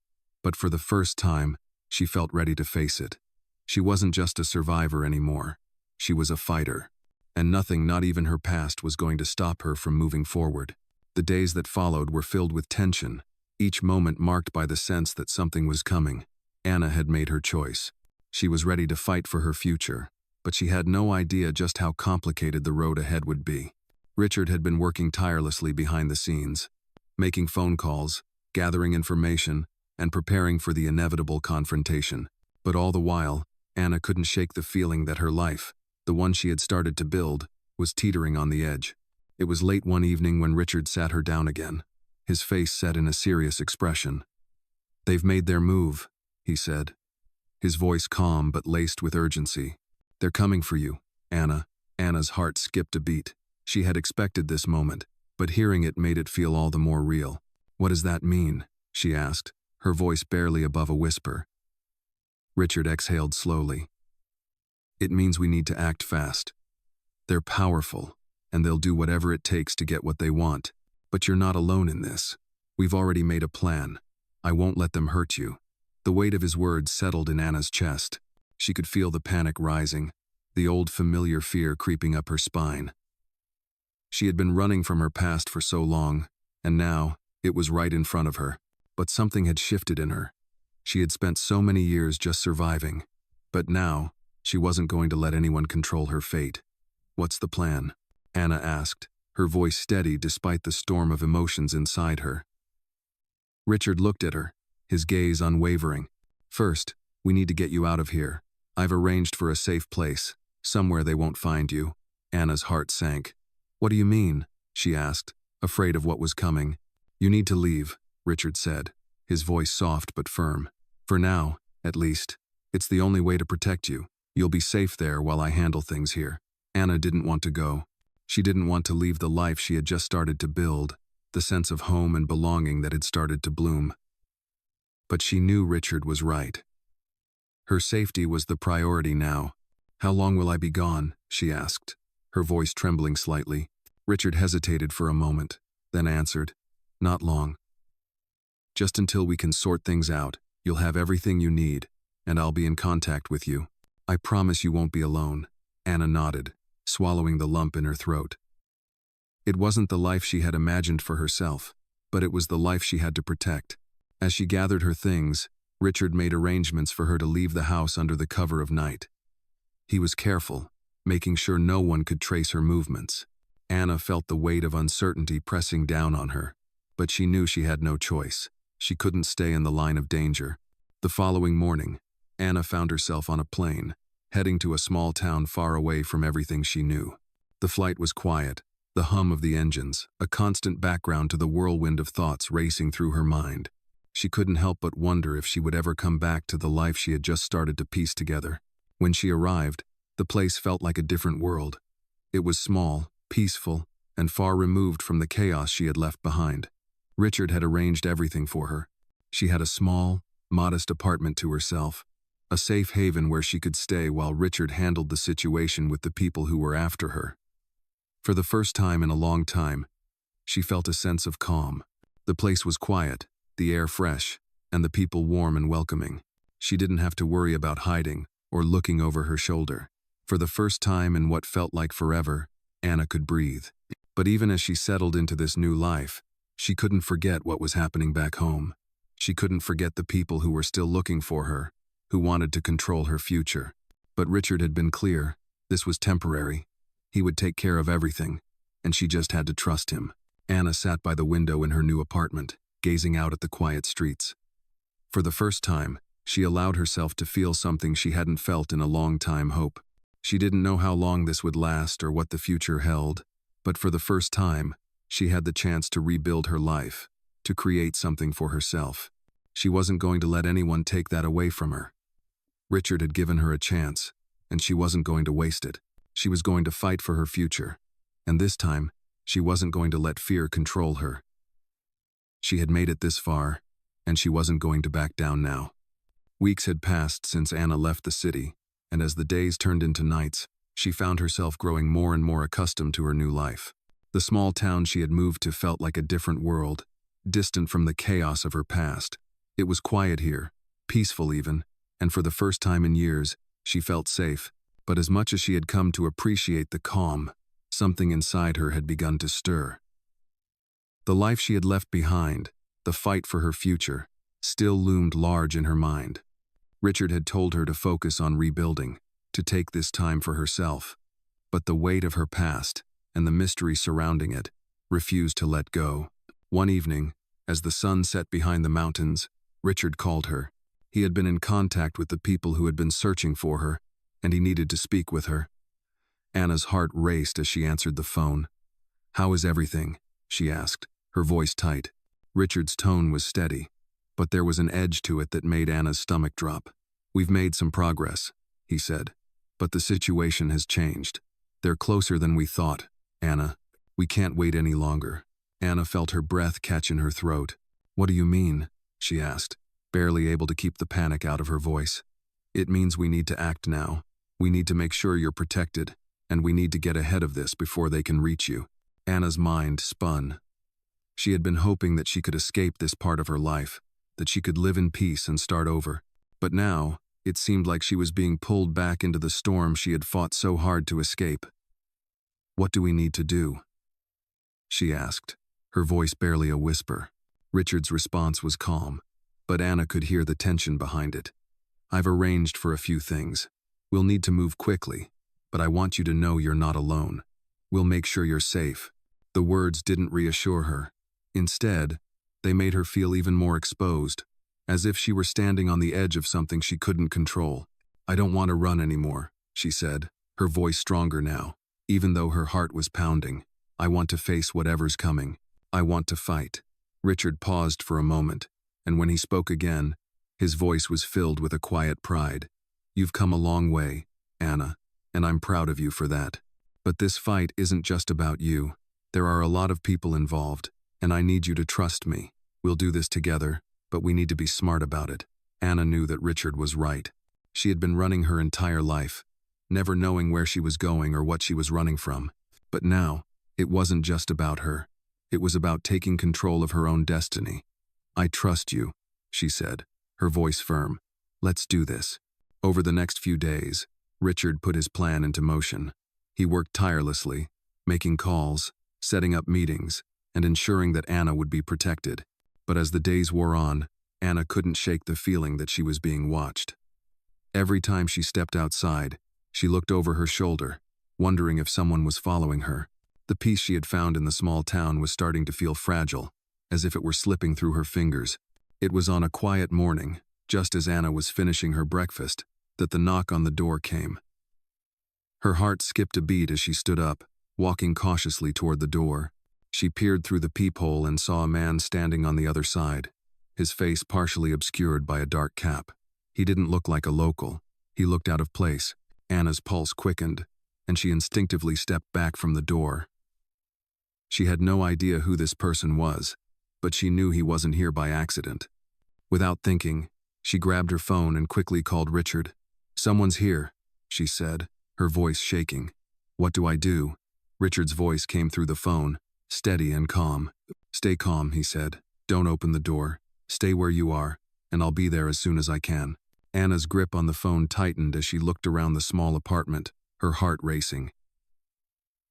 but for the first time, she felt ready to face it. She wasn't just a survivor anymore. She was a fighter, and nothing, not even her past, was going to stop her from moving forward. The days that followed were filled with tension, each moment marked by the sense that something was coming. Anna had made her choice. She was ready to fight for her future, but she had no idea just how complicated the road ahead would be. Richard had been working tirelessly behind the scenes, making phone calls, gathering information, and preparing for the inevitable confrontation. But all the while, Anna couldn't shake the feeling that her life, the one she had started to build, was teetering on the edge. It was late one evening when Richard sat her down again, his face set in a serious expression. "They've made their move," he said, his voice calm but laced with urgency. "They're coming for you, Anna." Anna's heart skipped a beat. She had expected this moment, but hearing it made it feel all the more real. "What does that mean?" she asked, her voice barely above a whisper. Richard exhaled slowly. "It means we need to act fast. They're powerful, and they'll do whatever it takes to get what they want. But you're not alone in this. We've already made a plan. I won't let them hurt you." The weight of his words settled in Anna's chest. She could feel the panic rising, the old familiar fear creeping up her spine. She had been running from her past for so long, and now, it was right in front of her. But something had shifted in her. She had spent so many years just surviving. But now, she wasn't going to let anyone control her fate. "What's the plan?" Anna asked, her voice steady despite the storm of emotions inside her. Richard looked at her, his gaze unwavering. "First, we need to get you out of here. I've arranged for a safe place, somewhere they won't find you." Anna's heart sank. "What do you mean?" she asked, afraid of what was coming. "You need to leave," Richard said, his voice soft but firm. "For now, at least. It's the only way to protect you. You'll be safe there while I handle things here." Anna didn't want to go. She didn't want to leave the life she had just started to build, the sense of home and belonging that had started to bloom. But she knew Richard was right. Her safety was the priority now. "How long will I be gone?" she asked, her voice trembling slightly. Richard hesitated for a moment, then answered, "Not long. Just until we can sort things out, you'll have everything you need, and I'll be in contact with you. I promise you won't be alone." Anna nodded, swallowing the lump in her throat. It wasn't the life she had imagined for herself, but it was the life she had to protect. As she gathered her things, Richard made arrangements for her to leave the house under the cover of night. He was careful, making sure no one could trace her movements. Anna felt the weight of uncertainty pressing down on her, but she knew she had no choice. She couldn't stay in the line of danger. The following morning, Anna found herself on a plane, heading to a small town far away from everything she knew. The flight was quiet, the hum of the engines, a constant background to the whirlwind of thoughts racing through her mind. She couldn't help but wonder if she would ever come back to the life she had just started to piece together. When she arrived, the place felt like a different world. It was small, peaceful, and far removed from the chaos she had left behind. Richard had arranged everything for her. She had a small, modest apartment to herself, a safe haven where she could stay while Richard handled the situation with the people who were after her. For the first time in a long time, she felt a sense of calm. The place was quiet, the air fresh, and the people warm and welcoming. She didn't have to worry about hiding or looking over her shoulder. For the first time in what felt like forever, Anna could breathe. But even as she settled into this new life, she couldn't forget what was happening back home. She couldn't forget the people who were still looking for her, who wanted to control her future. But Richard had been clear, this was temporary. He would take care of everything, and she just had to trust him. Anna sat by the window in her new apartment, gazing out at the quiet streets. For the first time, she allowed herself to feel something she hadn't felt in a long time: hope. She didn't know how long this would last or what the future held, but for the first time, she had the chance to rebuild her life, to create something for herself. She wasn't going to let anyone take that away from her. Richard had given her a chance, and she wasn't going to waste it. She was going to fight for her future, and this time, she wasn't going to let fear control her. She had made it this far, and she wasn't going to back down now. Weeks had passed since Anna left the city, and as the days turned into nights, she found herself growing more and more accustomed to her new life. The small town she had moved to felt like a different world, distant from the chaos of her past. It was quiet here, peaceful even, and for the first time in years, she felt safe. But as much as she had come to appreciate the calm, something inside her had begun to stir. The life she had left behind, the fight for her future, still loomed large in her mind. Richard had told her to focus on rebuilding, to take this time for herself. But the weight of her past, and the mystery surrounding it, refused to let go. One evening, as the sun set behind the mountains, Richard called her. He had been in contact with the people who had been searching for her, and he needed to speak with her. Anna's heart raced as she answered the phone. "How is everything?" she asked, her voice tight. Richard's tone was steady, but there was an edge to it that made Anna's stomach drop. "We've made some progress," he said, "but the situation has changed. They're closer than we thought, Anna. We can't wait any longer." Anna felt her breath catch in her throat. "What do you mean?" she asked, barely able to keep the panic out of her voice. "It means we need to act now. We need to make sure you're protected, and we need to get ahead of this before they can reach you." Anna's mind spun. She had been hoping that she could escape this part of her life, that she could live in peace and start over. But now, it seemed like she was being pulled back into the storm she had fought so hard to escape. "What do we need to do?" she asked, her voice barely a whisper. Richard's response was calm, but Anna could hear the tension behind it. "I've arranged for a few things. We'll need to move quickly, but I want you to know you're not alone. We'll make sure you're safe." The words didn't reassure her. Instead, they made her feel even more exposed, as if she were standing on the edge of something she couldn't control. "I don't want to run anymore," she said, her voice stronger now, even though her heart was pounding. "I want to face whatever's coming. I want to fight." Richard paused for a moment, and when he spoke again, his voice was filled with a quiet pride. "You've come a long way, Anna, and I'm proud of you for that. But this fight isn't just about you. There are a lot of people involved, and I need you to trust me. We'll do this together, but we need to be smart about it." Anna knew that Richard was right. She had been running her entire life, never knowing where she was going or what she was running from. But now, It wasn't just about her. It was about taking control of her own destiny. "I trust you," she said, her voice firm. "Let's do this." Over the next few days, Richard put his plan into motion. He worked tirelessly, making calls, setting up meetings, and ensuring that Anna would be protected. But as the days wore on, Anna couldn't shake the feeling that she was being watched. Every time she stepped outside, she looked over her shoulder, wondering if someone was following her. The peace she had found in the small town was starting to feel fragile, as if it were slipping through her fingers. It was on a quiet morning, just as Anna was finishing her breakfast, that the knock on the door came. Her heart skipped a beat as she stood up, walking cautiously toward the door. She peered through the peephole and saw a man standing on the other side, his face partially obscured by a dark cap. He didn't look like a local. He looked out of place. Anna's pulse quickened, and she instinctively stepped back from the door. She had no idea who this person was, but she knew he wasn't here by accident. Without thinking, she grabbed her phone and quickly called Richard. "Someone's here," she said, her voice shaking. "What do I do?" Richard's voice came through the phone, steady and calm. "Stay calm," he said. "Don't open the door. Stay where you are, and I'll be there as soon as I can." Anna's grip on the phone tightened as she looked around the small apartment, her heart racing.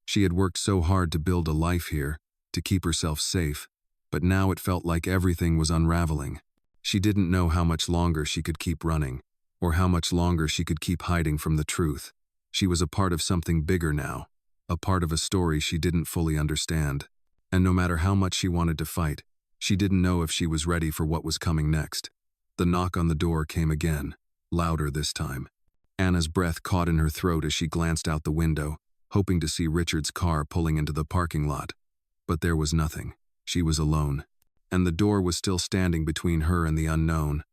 She had worked so hard to build a life here, to keep herself safe, but now it felt like everything was unraveling. She didn't know how much longer she could keep running, or how much longer she could keep hiding from the truth. She was a part of something bigger now, a part of a story she didn't fully understand. And no matter how much she wanted to fight, she didn't know if she was ready for what was coming next. The knock on the door came again, louder this time. Anna's breath caught in her throat as she glanced out the window, hoping to see Richard's car pulling into the parking lot. But there was nothing. She was alone. And the door was still standing between her and the unknown.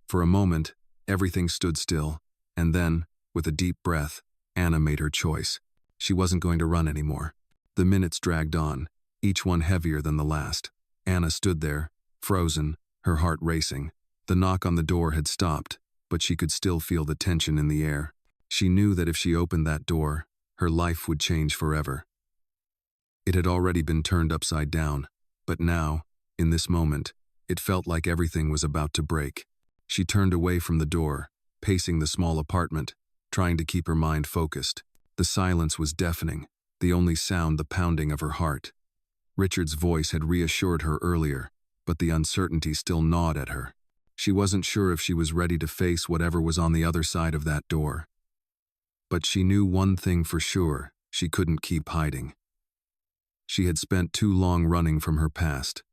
For a moment, everything stood still, and then, with a deep breath, Anna made her choice. She wasn't going to run anymore. The minutes dragged on, each one heavier than the last. Anna stood there, frozen, her heart racing. The knock on the door had stopped, but she could still feel the tension in the air. She knew that if she opened that door, her life would change forever. It had already been turned upside down, but now, in this moment, it felt like everything was about to break. She turned away from the door, pacing the small apartment, trying to keep her mind focused. The silence was deafening, the only sound the pounding of her heart. Richard's voice had reassured her earlier, but the uncertainty still gnawed at her. She wasn't sure if she was ready to face whatever was on the other side of that door. But she knew one thing for sure: she couldn't keep hiding. She had spent too long running from her past.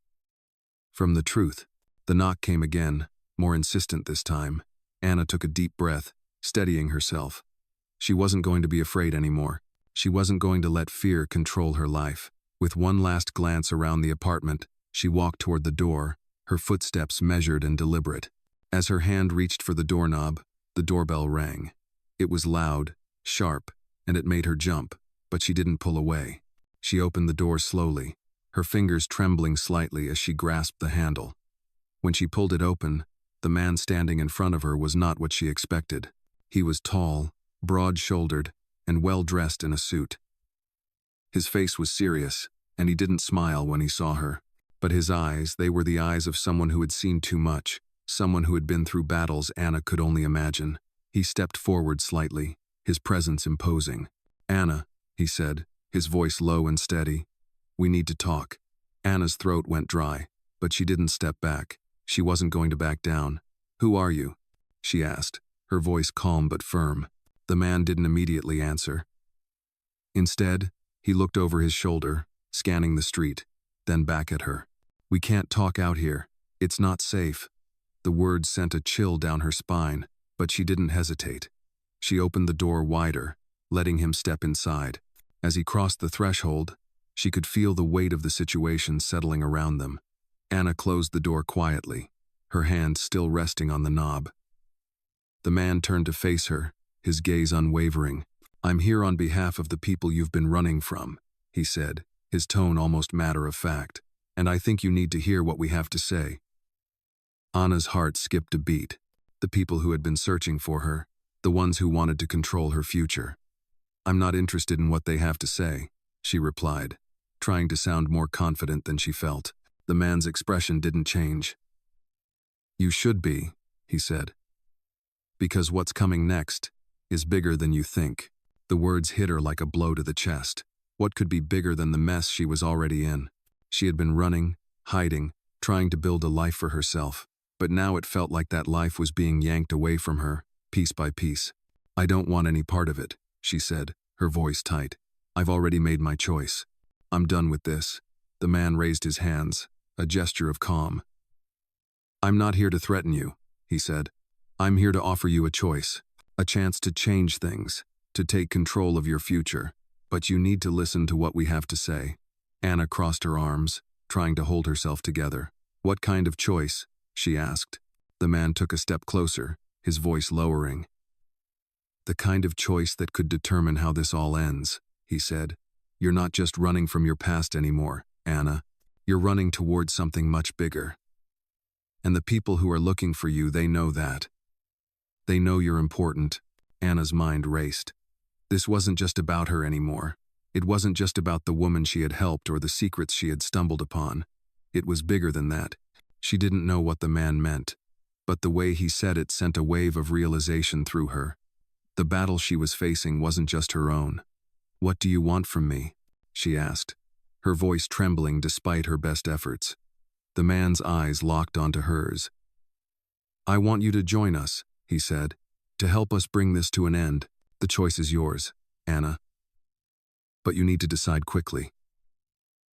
From the truth. The knock came again, more insistent this time. Anna took a deep breath, steadying herself. She wasn't going to be afraid anymore. She wasn't going to let fear control her life. With one last glance around the apartment, she walked toward the door, her footsteps measured and deliberate. As her hand reached for the doorknob, the doorbell rang. It was loud, sharp, and it made her jump, but she didn't pull away. She opened the door slowly, her fingers trembling slightly as she grasped the handle. When she pulled it open, the man standing in front of her was not what she expected. He was tall, broad-shouldered, and well-dressed in a suit. His face was serious, and he didn't smile when he saw her. But his eyes, they were the eyes of someone who had seen too much, someone who had been through battles Anna could only imagine. He stepped forward slightly, his presence imposing. "Anna," he said, his voice low and steady. "We need to talk." Anna's throat went dry, but she didn't step back. She wasn't going to back down. "Who are you?" she asked, her voice calm but firm. The man didn't immediately answer. Instead, he looked over his shoulder, scanning the street, then back at her. "We can't talk out here. It's not safe." The words sent a chill down her spine, but she didn't hesitate. She opened the door wider, letting him step inside. As he crossed the threshold, she could feel the weight of the situation settling around them. Anna closed the door quietly, her hand still resting on the knob. The man turned to face her, his gaze unwavering. "I'm here on behalf of the people you've been running from," he said, his tone almost matter-of-fact, "and I think you need to hear what we have to say." Anna's heart skipped a beat. The people who had been searching for her, the ones who wanted to control her future. "I'm not interested in what they have to say," she replied, trying to sound more confident than she felt. The man's expression didn't change. "You should be," he said. "Because what's coming next is bigger than you think." The words hit her like a blow to the chest. What could be bigger than the mess she was already in? She had been running, hiding, trying to build a life for herself. But now it felt like that life was being yanked away from her, piece by piece. "I don't want any part of it," she said, her voice tight. "I've already made my choice. I'm done with this." The man raised his hands, a gesture of calm. "I'm not here to threaten you," he said. "I'm here to offer you a choice, a chance to change things, to take control of your future. But you need to listen to what we have to say." Anna crossed her arms, trying to hold herself together. "What kind of choice?" she asked. The man took a step closer, his voice lowering. "The kind of choice that could determine how this all ends," he said. "You're not just running from your past anymore, Anna. You're running towards something much bigger. And the people who are looking for you, they know that. They know you're important." Anna's mind raced. This wasn't just about her anymore. It wasn't just about the woman she had helped or the secrets she had stumbled upon. It was bigger than that. She didn't know what the man meant, but the way he said it sent a wave of realization through her. The battle she was facing wasn't just her own. "What do you want from me?" she asked, her voice trembling despite her best efforts. The man's eyes locked onto hers. "I want you to join us," he said, "to help us bring this to an end. The choice is yours, Anna. But you need to decide quickly."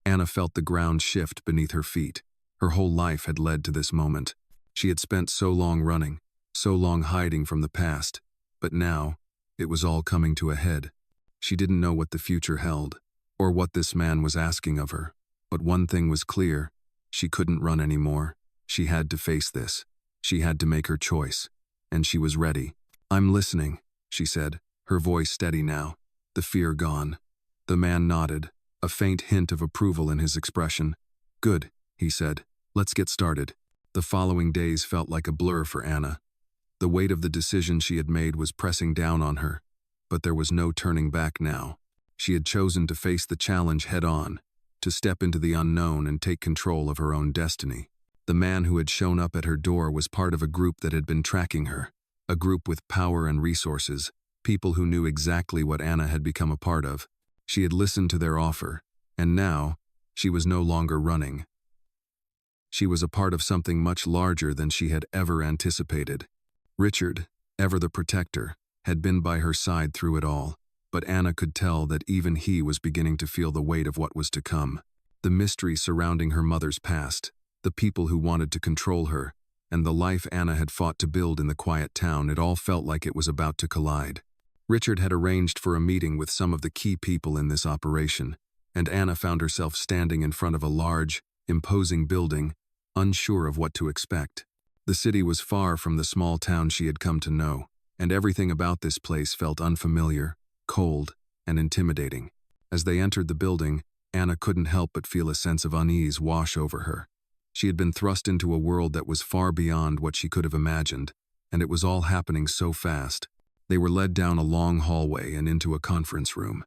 Anna felt the ground shift beneath her feet. Her whole life had led to this moment. She had spent so long running, so long hiding from the past, but now, it was all coming to a head. She didn't know what the future held, or what this man was asking of her. But one thing was clear: she couldn't run anymore. She had to face this. She had to make her choice. And she was ready. "I'm listening," she said, her voice steady now, the fear gone. The man nodded, a faint hint of approval in his expression. "Good," he said. "Let's get started." The following days felt like a blur for Anna. The weight of the decision she had made was pressing down on her, but there was no turning back now. She had chosen to face the challenge head-on, to step into the unknown and take control of her own destiny. The man who had shown up at her door was part of a group that had been tracking her, a group with power and resources, people who knew exactly what Anna had become a part of. She had listened to their offer, and now, she was no longer running. She was a part of something much larger than she had ever anticipated. Richard, ever the protector, had been by her side through it all, but Anna could tell that even he was beginning to feel the weight of what was to come. The mystery surrounding her mother's past, the people who wanted to control her, and the life Anna had fought to build in the quiet town, it all felt like it was about to collide. Richard had arranged for a meeting with some of the key people in this operation, and Anna found herself standing in front of a large, imposing building, unsure of what to expect. The city was far from the small town she had come to know, and everything about this place felt unfamiliar, cold, and intimidating. As they entered the building, Anna couldn't help but feel a sense of unease wash over her. She had been thrust into a world that was far beyond what she could have imagined, and it was all happening so fast. They were led down a long hallway and into a conference room.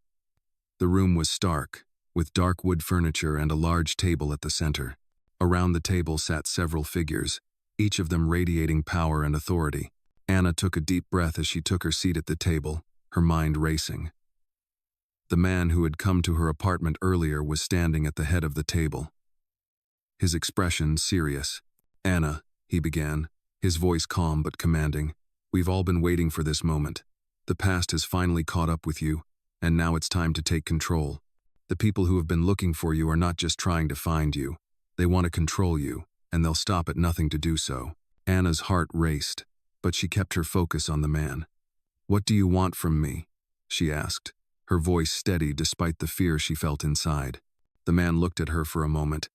The room was stark, with dark wood furniture and a large table at the center. Around the table sat several figures, each of them radiating power and authority. Anna took a deep breath as she took her seat at the table, her mind racing. The man who had come to her apartment earlier was standing at the head of the table, his expression serious. "Anna," he began, his voice calm but commanding, "we've all been waiting for this moment. The past has finally caught up with you, and now it's time to take control. The people who have been looking for you are not just trying to find you. They want to control you, and they'll stop at nothing to do so." Anna's heart raced, but she kept her focus on the man. "What do you want from me?" she asked, her voice steady despite the fear she felt inside. The man looked at her for a moment,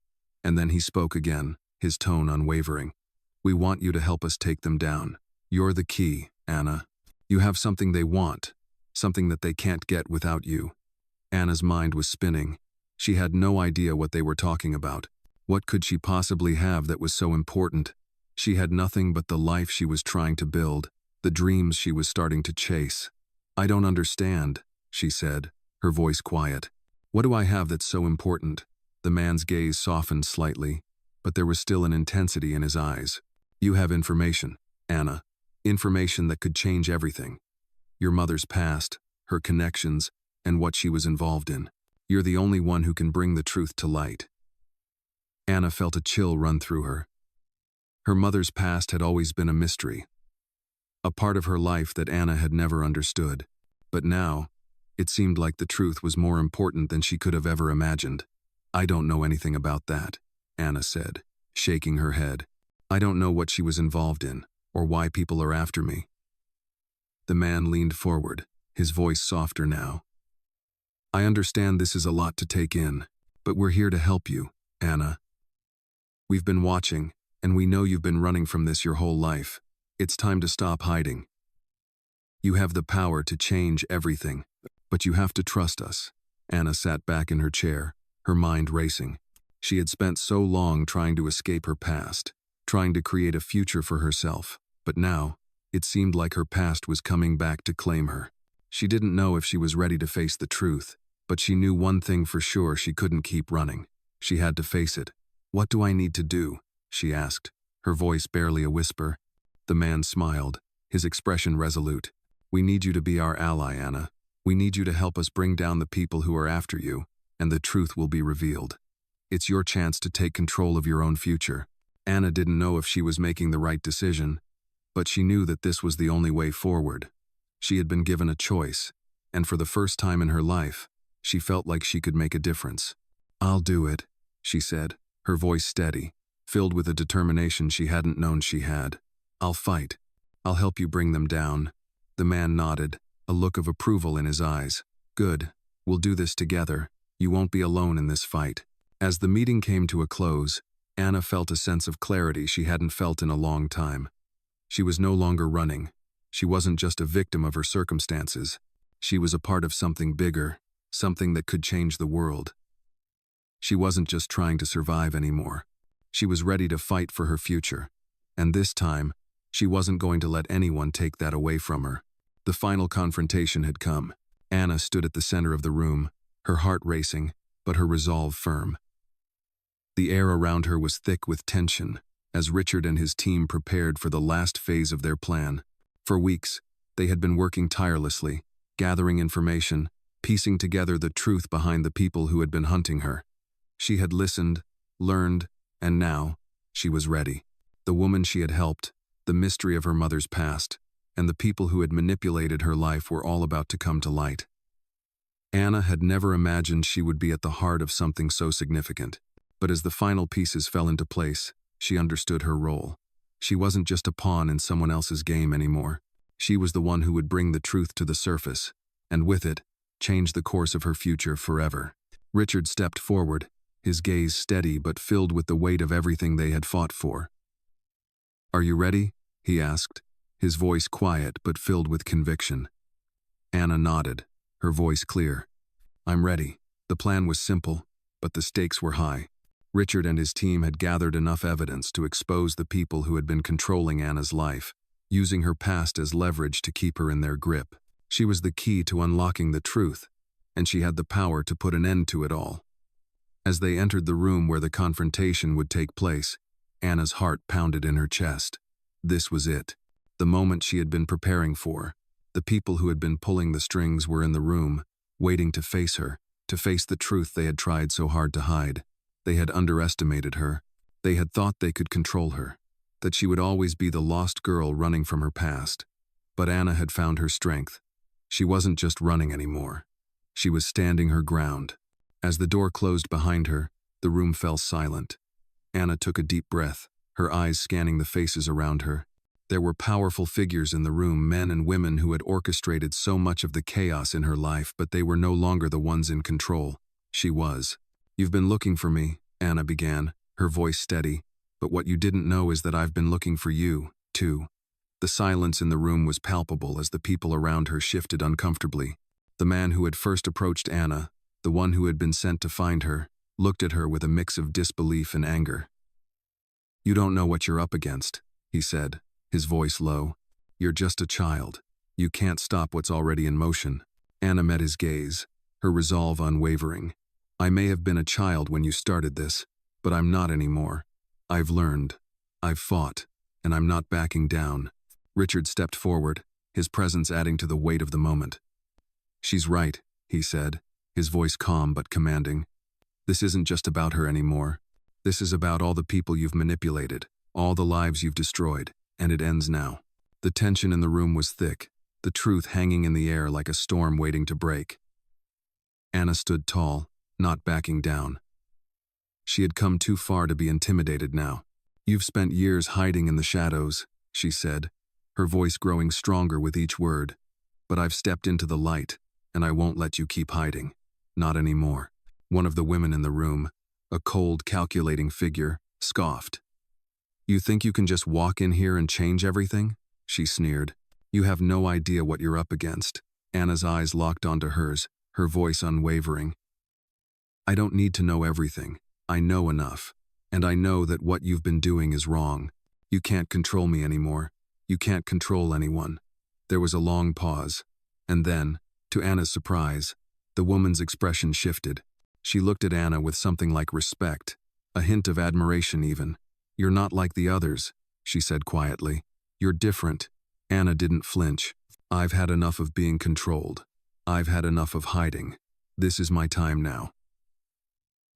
and then he spoke again, his tone unwavering. "We want you to help us take them down. You're the key, Anna. You have something they want, something that they can't get without you." Anna's mind was spinning. She had no idea what they were talking about. What could she possibly have that was so important? She had nothing but the life she was trying to build, the dreams she was starting to chase. "I don't understand," she said, her voice quiet. What do I have that's so important? The man's gaze softened slightly, but there was still an intensity in his eyes. You have information, Anna. Information that could change everything. Your mother's past, her connections, and what she was involved in. You're the only one who can bring the truth to light. Anna felt a chill run through her. Her mother's past had always been a mystery, a part of her life that Anna had never understood. But now, it seemed like the truth was more important than she could have ever imagined. I don't know anything about that, Anna said, shaking her head. I don't know what she was involved in, or why people are after me. The man leaned forward, his voice softer now. I understand this is a lot to take in, but we're here to help you, Anna. We've been watching, and we know you've been running from this your whole life. It's time to stop hiding. You have the power to change everything, but you have to trust us. Anna sat back in her chair, her mind racing. She had spent so long trying to escape her past, trying to create a future for herself, but now, it seemed like her past was coming back to claim her. She didn't know if she was ready to face the truth, but she knew one thing for sure: she couldn't keep running. She had to face it. What do I need to do? She asked, her voice barely a whisper. The man smiled, his expression resolute. We need you to be our ally, Anna. We need you to help us bring down the people who are after you, and the truth will be revealed. It's your chance to take control of your own future. Anna didn't know if she was making the right decision, but she knew that this was the only way forward. She had been given a choice, and for the first time in her life, she felt like she could make a difference. I'll do it, she said, her voice steady, filled with a determination she hadn't known she had. I'll fight. I'll help you bring them down. The man nodded, a look of approval in his eyes. Good. We'll do this together. You won't be alone in this fight. As the meeting came to a close, Anna felt a sense of clarity she hadn't felt in a long time. She was no longer running. She wasn't just a victim of her circumstances. She was a part of something bigger, something that could change the world. She wasn't just trying to survive anymore. She was ready to fight for her future. And this time, she wasn't going to let anyone take that away from her. The final confrontation had come. Anna stood at the center of the room, her heart racing, but her resolve firm. The air around her was thick with tension, as Richard and his team prepared for the last phase of their plan. For weeks, they had been working tirelessly, gathering information, piecing together the truth behind the people who had been hunting her. She had listened, learned, and now, she was ready. The woman she had helped, the mystery of her mother's past, and the people who had manipulated her life were all about to come to light. Anna had never imagined she would be at the heart of something so significant, but as the final pieces fell into place, she understood her role. She wasn't just a pawn in someone else's game anymore. She was the one who would bring the truth to the surface, and with it, change the course of her future forever. Richard stepped forward, his gaze steady but filled with the weight of everything they had fought for. Are you ready? He asked, his voice quiet but filled with conviction. Anna nodded, her voice clear. I'm ready. The plan was simple, but the stakes were high. Richard and his team had gathered enough evidence to expose the people who had been controlling Anna's life, using her past as leverage to keep her in their grip. She was the key to unlocking the truth, and she had the power to put an end to it all. As they entered the room where the confrontation would take place, Anna's heart pounded in her chest. This was it, the moment she had been preparing for. The people who had been pulling the strings were in the room, waiting to face her, to face the truth they had tried so hard to hide. They had underestimated her. They had thought they could control her, that she would always be the lost girl running from her past. But Anna had found her strength. She wasn't just running anymore. She was standing her ground. As the door closed behind her, the room fell silent. Anna took a deep breath, her eyes scanning the faces around her. There were powerful figures in the room, men and women who had orchestrated so much of the chaos in her life, but they were no longer the ones in control. She was. You've been looking for me, Anna began, her voice steady, but what you didn't know is that I've been looking for you, too. The silence in the room was palpable as the people around her shifted uncomfortably. The man who had first approached Anna, the one who had been sent to find her, looked at her with a mix of disbelief and anger. You don't know what you're up against, he said, his voice low. You're just a child. You can't stop what's already in motion. Anna met his gaze, her resolve unwavering. I may have been a child when you started this, but I'm not anymore. I've learned. I've fought, and I'm not backing down." Richard stepped forward, his presence adding to the weight of the moment. "She's right," he said, his voice calm but commanding. "This isn't just about her anymore. This is about all the people you've manipulated, all the lives you've destroyed, and it ends now." The tension in the room was thick, the truth hanging in the air like a storm waiting to break. Anna stood tall, not backing down. She had come too far to be intimidated now. "You've spent years hiding in the shadows," she said, her voice growing stronger with each word. "But I've stepped into the light, and I won't let you keep hiding. Not anymore." One of the women in the room, a cold, calculating figure, scoffed. "You think you can just walk in here and change everything?" she sneered. "You have no idea what you're up against." Anna's eyes locked onto hers, her voice unwavering. "I don't need to know everything. I know enough. And I know that what you've been doing is wrong. You can't control me anymore. You can't control anyone." There was a long pause. And then, to Anna's surprise, the woman's expression shifted. She looked at Anna with something like respect, a hint of admiration even. "You're not like the others," she said quietly. "You're different." Anna didn't flinch. "I've had enough of being controlled. I've had enough of hiding. This is my time now."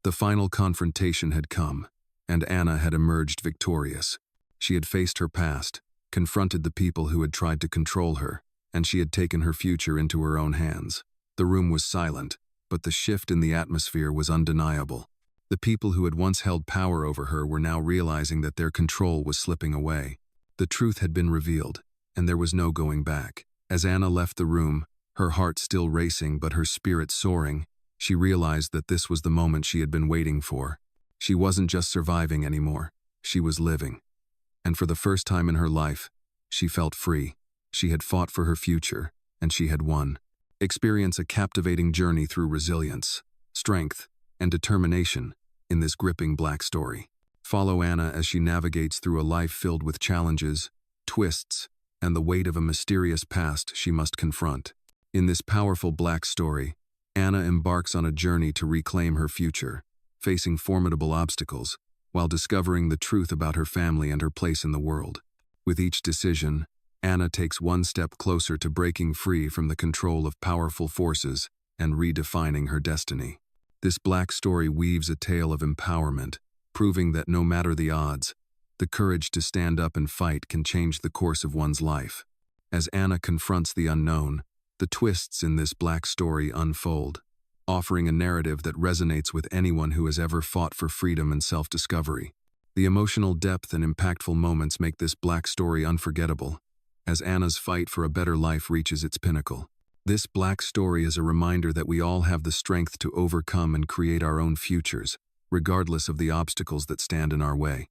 The final confrontation had come, and Anna had emerged victorious. She had faced her past, confronted the people who had tried to control her, and she had taken her future into her own hands. The room was silent, but the shift in the atmosphere was undeniable. The people who had once held power over her were now realizing that their control was slipping away. The truth had been revealed, and there was no going back. As Anna left the room, her heart still racing but her spirit soaring, she realized that this was the moment she had been waiting for. She wasn't just surviving anymore, she was living. And for the first time in her life, she felt free. She had fought for her future, and she had won. Experience a captivating journey through resilience, strength, and determination in this gripping black story. Follow Anna as she navigates through a life filled with challenges, twists, and the weight of a mysterious past she must confront. In this powerful black story, Anna embarks on a journey to reclaim her future, facing formidable obstacles, while discovering the truth about her family and her place in the world. With each decision, Anna takes one step closer to breaking free from the control of powerful forces and redefining her destiny. This black story weaves a tale of empowerment, proving that no matter the odds, the courage to stand up and fight can change the course of one's life. As Anna confronts the unknown, the twists in this black story unfold, offering a narrative that resonates with anyone who has ever fought for freedom and self-discovery. The emotional depth and impactful moments make this black story unforgettable, as Anna's fight for a better life reaches its pinnacle. This black story is a reminder that we all have the strength to overcome and create our own futures, regardless of the obstacles that stand in our way.